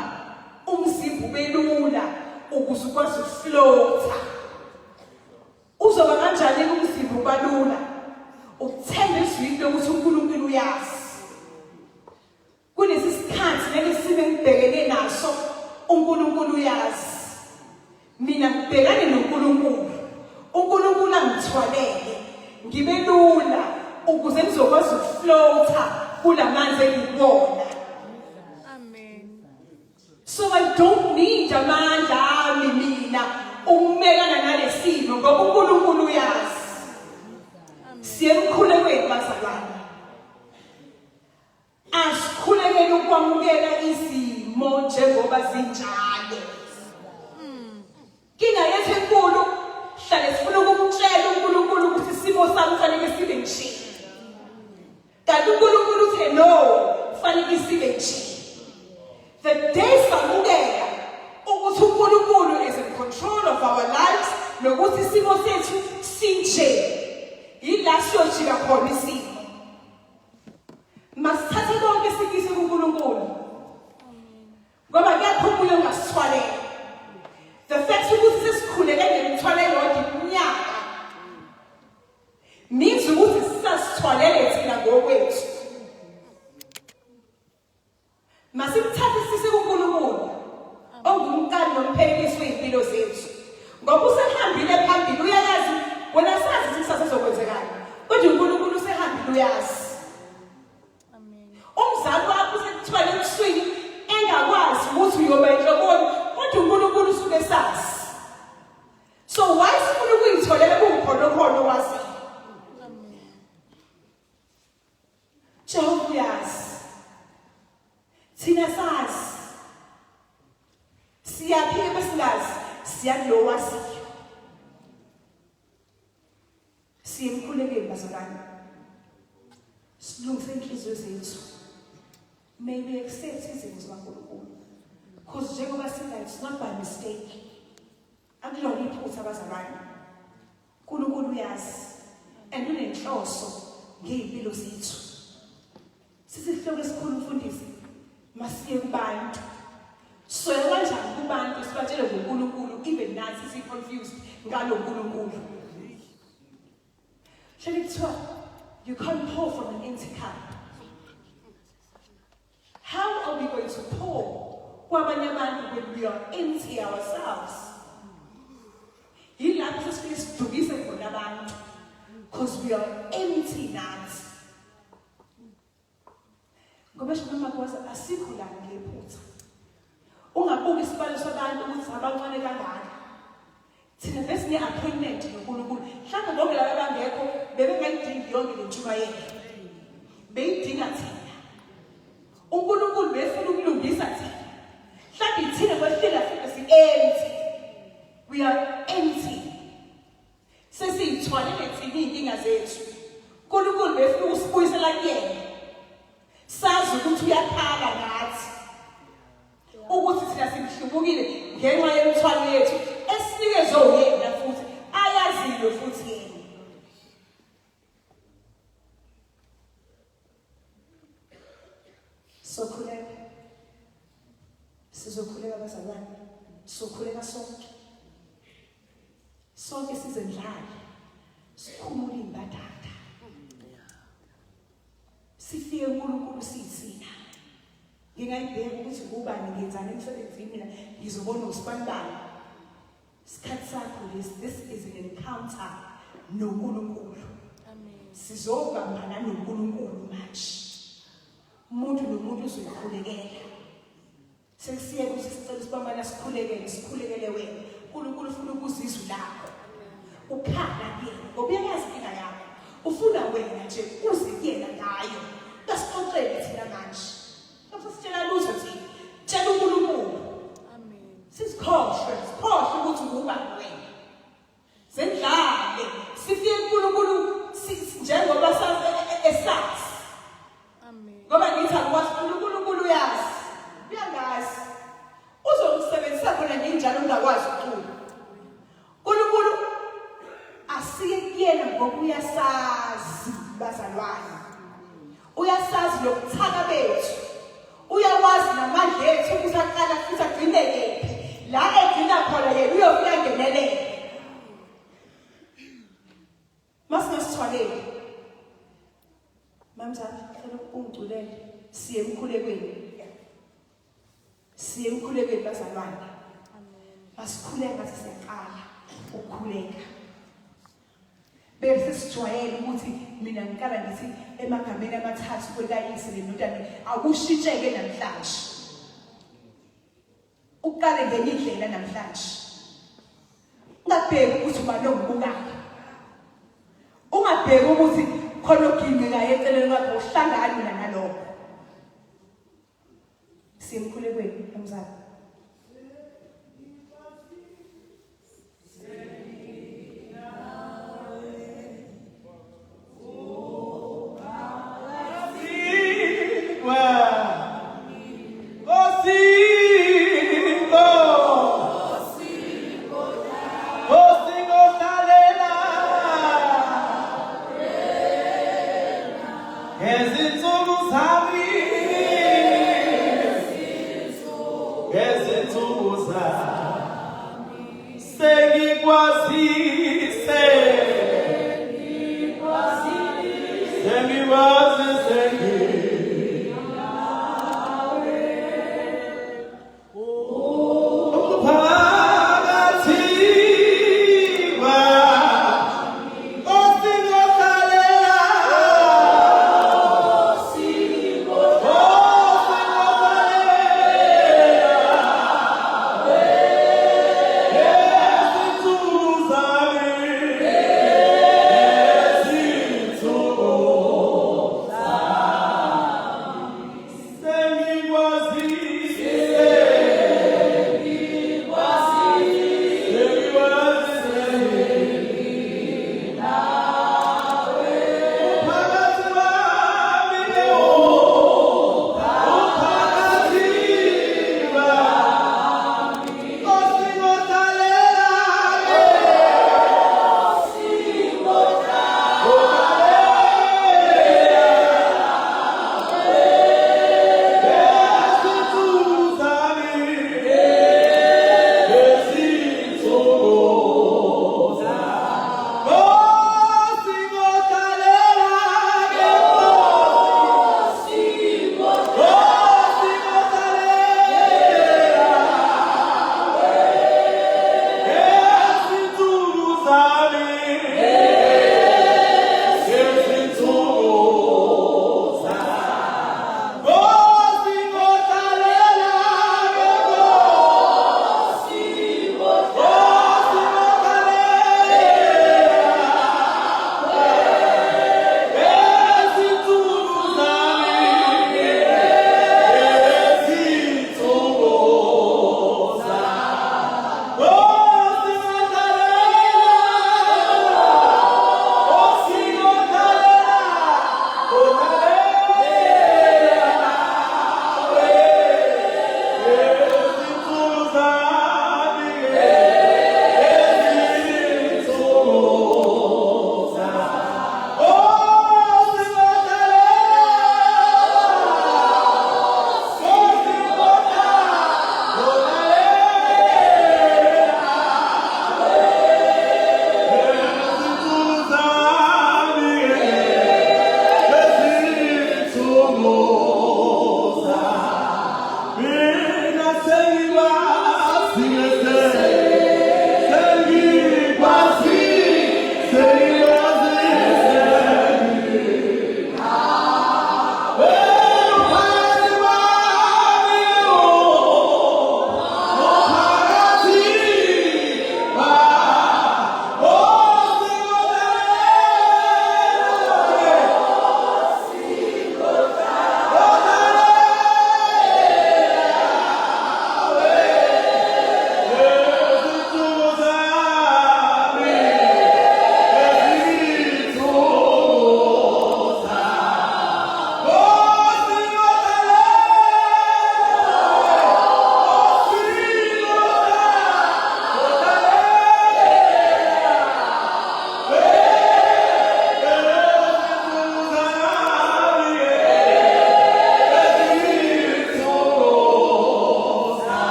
ubelula ukuze ukwazi ukufloata. Uzoba kanjani umzimba ubalula? Ukuthemba izwi lokuthi uNkulunkulu uyazi. Kulesi sikhathi leli sibe ngibhekene naso, uNkulunkulu uyazi. Mina ngibhekane noNkulunkulu. uNkulunkulu angithwalele ngibe lula ukuze ngizokwazi ukufloata kulamanzi engibona. Amen. So I don't need amandla ami mina ukumelana nalesimo ngoba uNkulunkulu uyazi. Siyemkhulekweni bazalwane. Asikhulekele ukwamukela izimo njengoba zinjalo. Kinga yethu enkulu hlale sifuna ukumtshela uNkulunkulu ukuthi isimo sami kufanele sibe nje. Kanti uNkulunkulu uthe no, kufanele sibe nje. The day samukela ukuthi uNkulunkulu is in control of our lives nokuthi isimo sethu sinje. Yila siyojika khona isimo. Masithathe konke sikise kuNkulunkulu. Ngoba kuyapho ubuye ungasithwalela. The fact ukuthi sesikhuleke ngemithwalo eyodwa iminyaka means ukuthi sisasithwalele thina ngokwethu. Masithathe sise kuNkulunkulu ongumkani nomphelelisi wempilo zethu. Ngoba usehambile phambili uyayazi wena sazi ukuthi kusasa sokwenzekani. Kodwa uNkulunkulu usehambile uyazi. Umzali wakho usekuthwala ebusweni engakwazi ukuthi uyoba enhlokweni kodwa uNkulunkulu usuke sazi. So why sifuna ukuyitholela kukhona wazi? Jehova uyazi. Thina sazi. Siyaphila besingazi, siyakulo wazi. Siyemkhulekeni bazalwane. Silungise inhliziyo zethu. May we accept izinto zikaNkulunkulu. Because njengoba singa, it's not by mistake. Akulona iphutha abazalwane. uNkulunkulu uyazi and unenhloso ngeimpilo zethu. Sisihloko esikhulu mfundisi, masiye kubantu. So kanjani kubantu sibatshele ngoNkulunkulu even nathi si confused ngalo uNkulunkulu. Shall it try? You can't pour from an empty cup. How are we going to pour kwabanye abantu when we are empty ourselves? Yilapho sifike sidukise khona abantu because we are empty nathi. Ngoba shoma kwazi asikho la ngephutha. Ungabuki isibalo sabantu ukuthi abancane kangaka. Thina besine appointment noNkulunkulu. Mhlawumbe bonke laba bangekho bebengayidingi yonke le ntshumayelo. Beyidinga thina. uNkulunkulu befuna ukulungisa thina. Mhlawumbe thina kwesifika si-empty. We are empty. Sesiyithwalele thina iy'nkinga zethu. uNkulunkulu befuna ukusibuyisela kuyena. Sazi ukuthi uyakhala ngathi. Ukuthi thina sihlubukile ngenxa yemithwalo yethu esinikezwe uyena futhi ayaziyo futhi yena. Sokhuleka. Sizokhuleka bazalwane. Sokhuleka sonke. sonke sizendlale sikhumule imbadada sifike uNkulunkulu sithina ngingayibheka ukuthi kubani ngenzani emsebenzini mina ngizobona usibanibani isikhathi sakho this is an encounter noNkulunkulu sizobambana noNkulunkulu manje umuntu nomuntu uzokhulekela sekusiye ukuthi sicela sibambana sikhulekele wena uNkulunkulu ufuna ukuzizwa lakho ukhala kuyena ngoba uyayazi inkinga yakho ufuna wena nje uze kuyena ngayo asixoxele thina manje sitshela lutho thina tshela uNkulunkulu sizikhohlwe ukuthi ngubani wena sendlale sifike kuNkulunkulu njengoba esazi ngoba ngithi akwazi uNkulunkulu uyazi uyangazi uzomsebenzisa khona nginjalo ungakwazi ukucula uNkulunkulu asiye kuyena ngoba uyasazi bazalwane uyasazi lokuthaka bethu uyawazi namandla ethu ukuthi aqala futhi agcine kephi la egcina khona yena uyofika ngenelele masingasithwaleli mamzala ngicela ungiculele siye emkhulekweni bazalwane asikhuleke ngathi siyaqala ukukhuleka bese sijwayele ukuthi mina ngikala ngithi emagameni amathathu kwekayise lendodana akushintsheke namhlanje uqale ngenye indlela namhlanje ungabheki ukuthi ubani ongibukaka ungabheki ukuthi khona ogingekayo eceleni kwakho uhlangane mina nalokho simkhulekweni umzala As it's almost happy.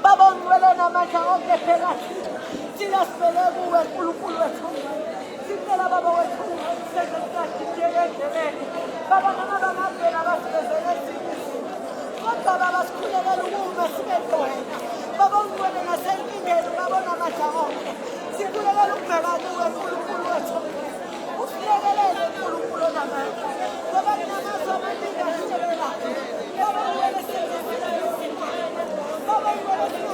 Baba ngicela namandla onke phela thina sibele kuwe uNkulunkulu wethu sicela baba wethu senze kahle njengendleleni baba noma bangavela basibezele ezinye kodwa baba sikhulekele ukuba sibe khona baba ngicela nasenkingeni baba namandla onke sikhulekele ukubheka kuwe uNkulunkulu wethu usilekelele uNkulunkulu namandla baba namazwe amaningi ahlelela baba ngicela senze Baba, you want to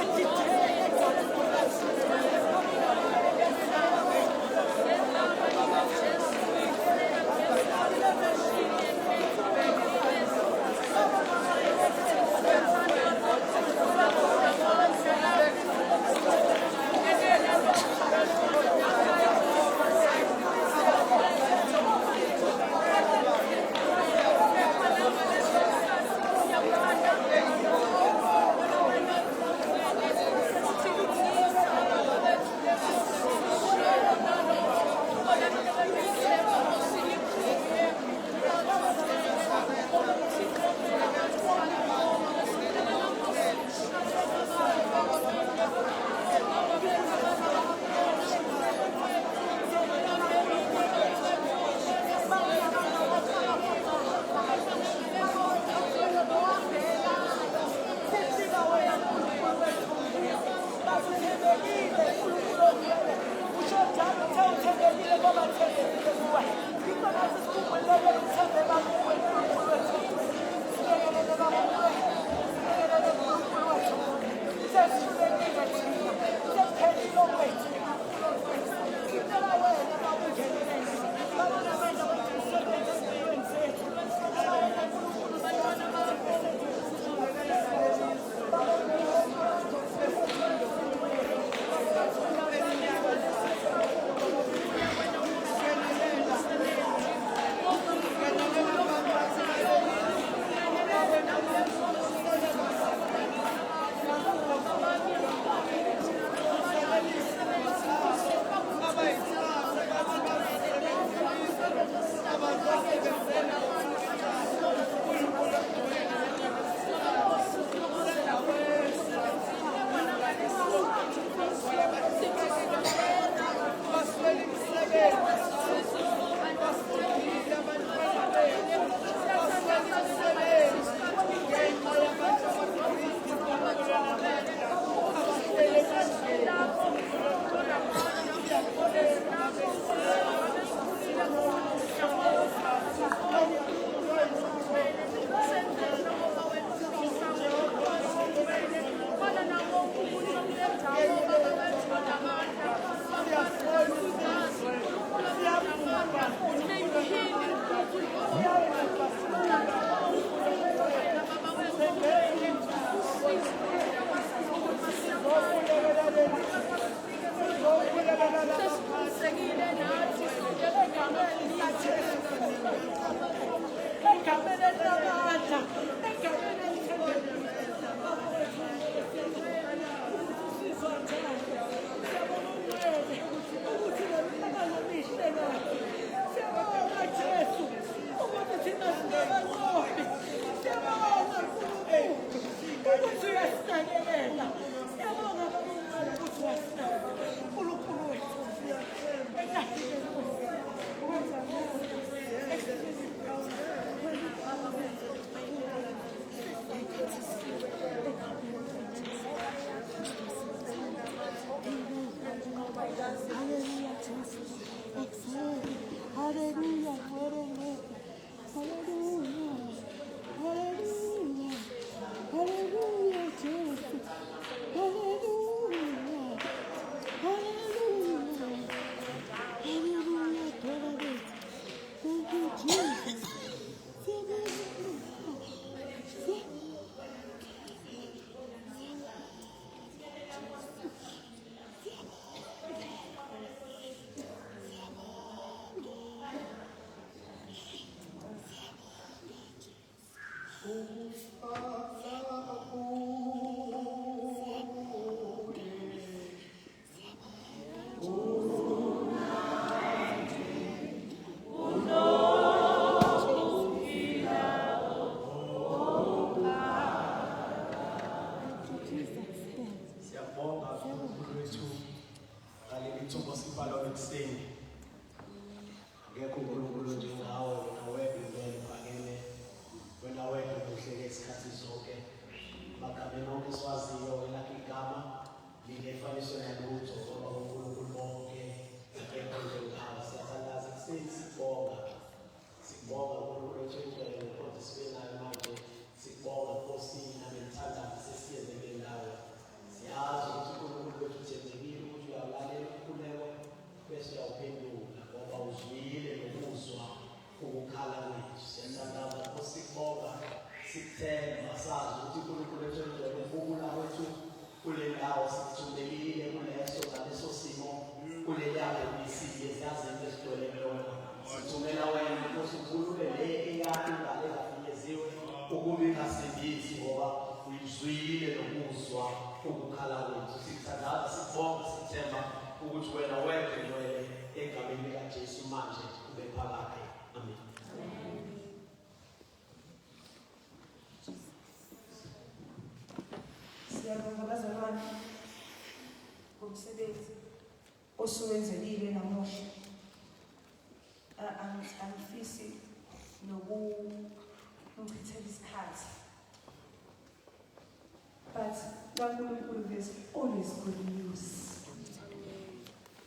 there's always good news.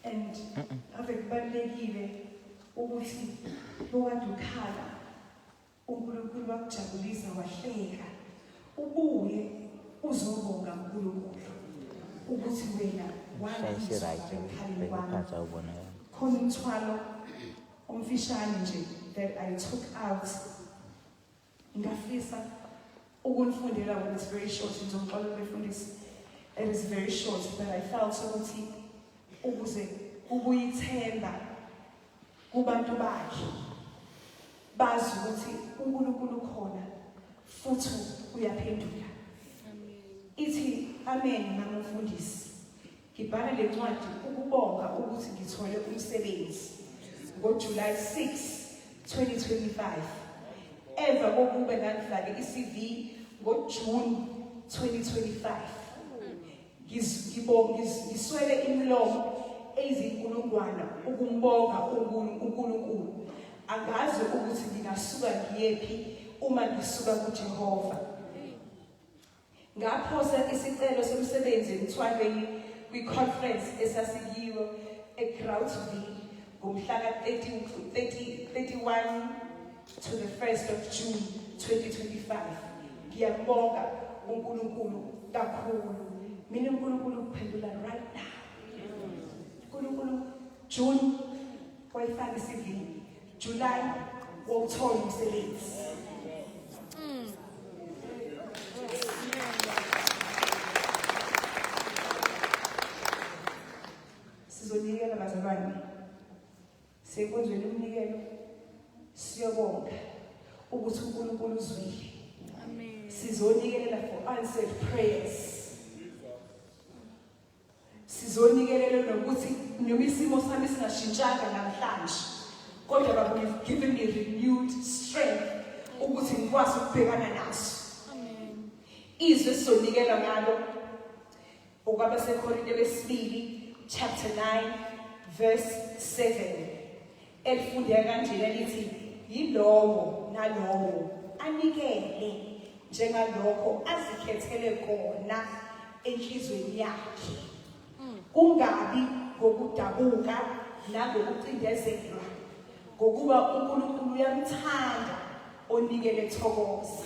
And ave kubalulekile ukuthi bokade ukhala uNkulunkulu wakujabulisa wahleka ubuye uzobonga uNkulunkulu ukuthi wena wangizwa ekhaleni kwami khona umthwalo omfishane nje that I took out ngafisa ukunifundela when it's very short ngizomxolela befundisi it is very short but I felt ukuthi ukuze ubuyithemba kubantu bakhe bazi ukuthi uNkulunkulu khona futhi uyaphendula ithi amen namufundisi ngibhala le ncwadi ukubonga ukuthi ngithole umsebenzi ngoJuly 6 2025 emva kokuba ngangifake iCV ngoJune 2025 ngiswele imilomo eyizinkulungwana ukumbonga uNkulunkulu angazi ukuthi ngingasuka ngiyephi uma ngisuka kuJehova ngaphosa isicelo somsebenzi emthwalweni kwi-conference esasiyiwo eGroutville ngomhla ka-31 to the 1st of June 2025 ngiyabonga uNkulunkulu kakhulu mina uNkulunkulu uphendula right now uNkulunkulu June wayifaka iCV July wawuthola umsebenzi sizonikela bazalwane sekwenzweni umnikelo siyobonga ukuthi uNkulunkulu uzwile Amen. sizonikela for answered prayers sizonikelela nokuthi noma isimo sami singashintshanga namhlanje kodwa baba you've given me renewed strength ukuthi ngikwazi ukubhekana naso Amen. izwe sizonikela ngalo okwaba seKorinte lesibili chapter 9 verse 7 elifundeka kanjena lithi yilowo nalowo anikele njengalokho azikhethele kona enhlizweni yakhe kungabi ngokudabuka nangokucindezelwa ngokuba uNkulunkulu uyamthanda onikele thokoza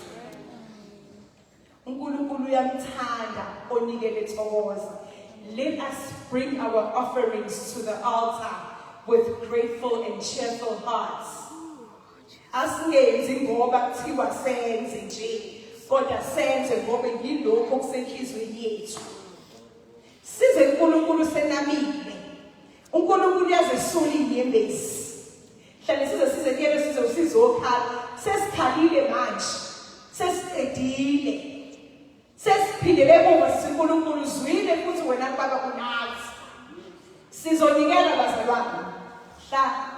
uNkulunkulu uyamthanda onikele thokoza let us bring our offerings to the altar with grateful and cheerful hearts asingenzi ngoba kuthiwa senze nje kodwa senze ngoba yilokho okusenhlizweni yethu size uNkulunkulu senamile uNkulunkulu uyazesula inyembezi hlale size kuyele sizokhala sesikhalile manje sesiqedile sesiphindele emuva siNkulunkulu zwile futhi wena baba unazi sizonikela bazalwane hla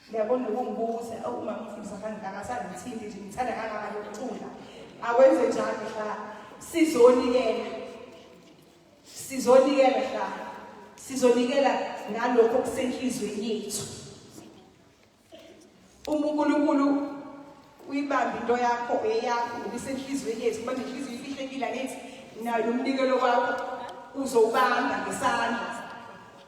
ngiyabona ukungibuza uma ngifundisa kangasanithindi nje ngithanda kangaka lokucula awenze njalo hla sizonikela hla sizonikela ngalokho okusenhlizweni yethu uNkulunkulu uyibamba into yakho eyakho ngokusenhlizweni yethu manje inhliziyo ifihlekile nethi nayo umnikelo wakho uzowubamba ngesandla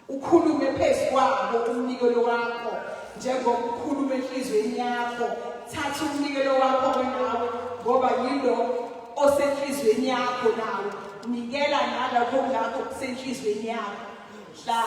ukhulume phezu kwabo umnikelo wakho njengokukhuluma enhlizweni yakho thatha umnikelo wakho nawe ngoba yilo osenhlizweni yakho nawe nikela nalokho ngakho kusenhlizweni yakho hla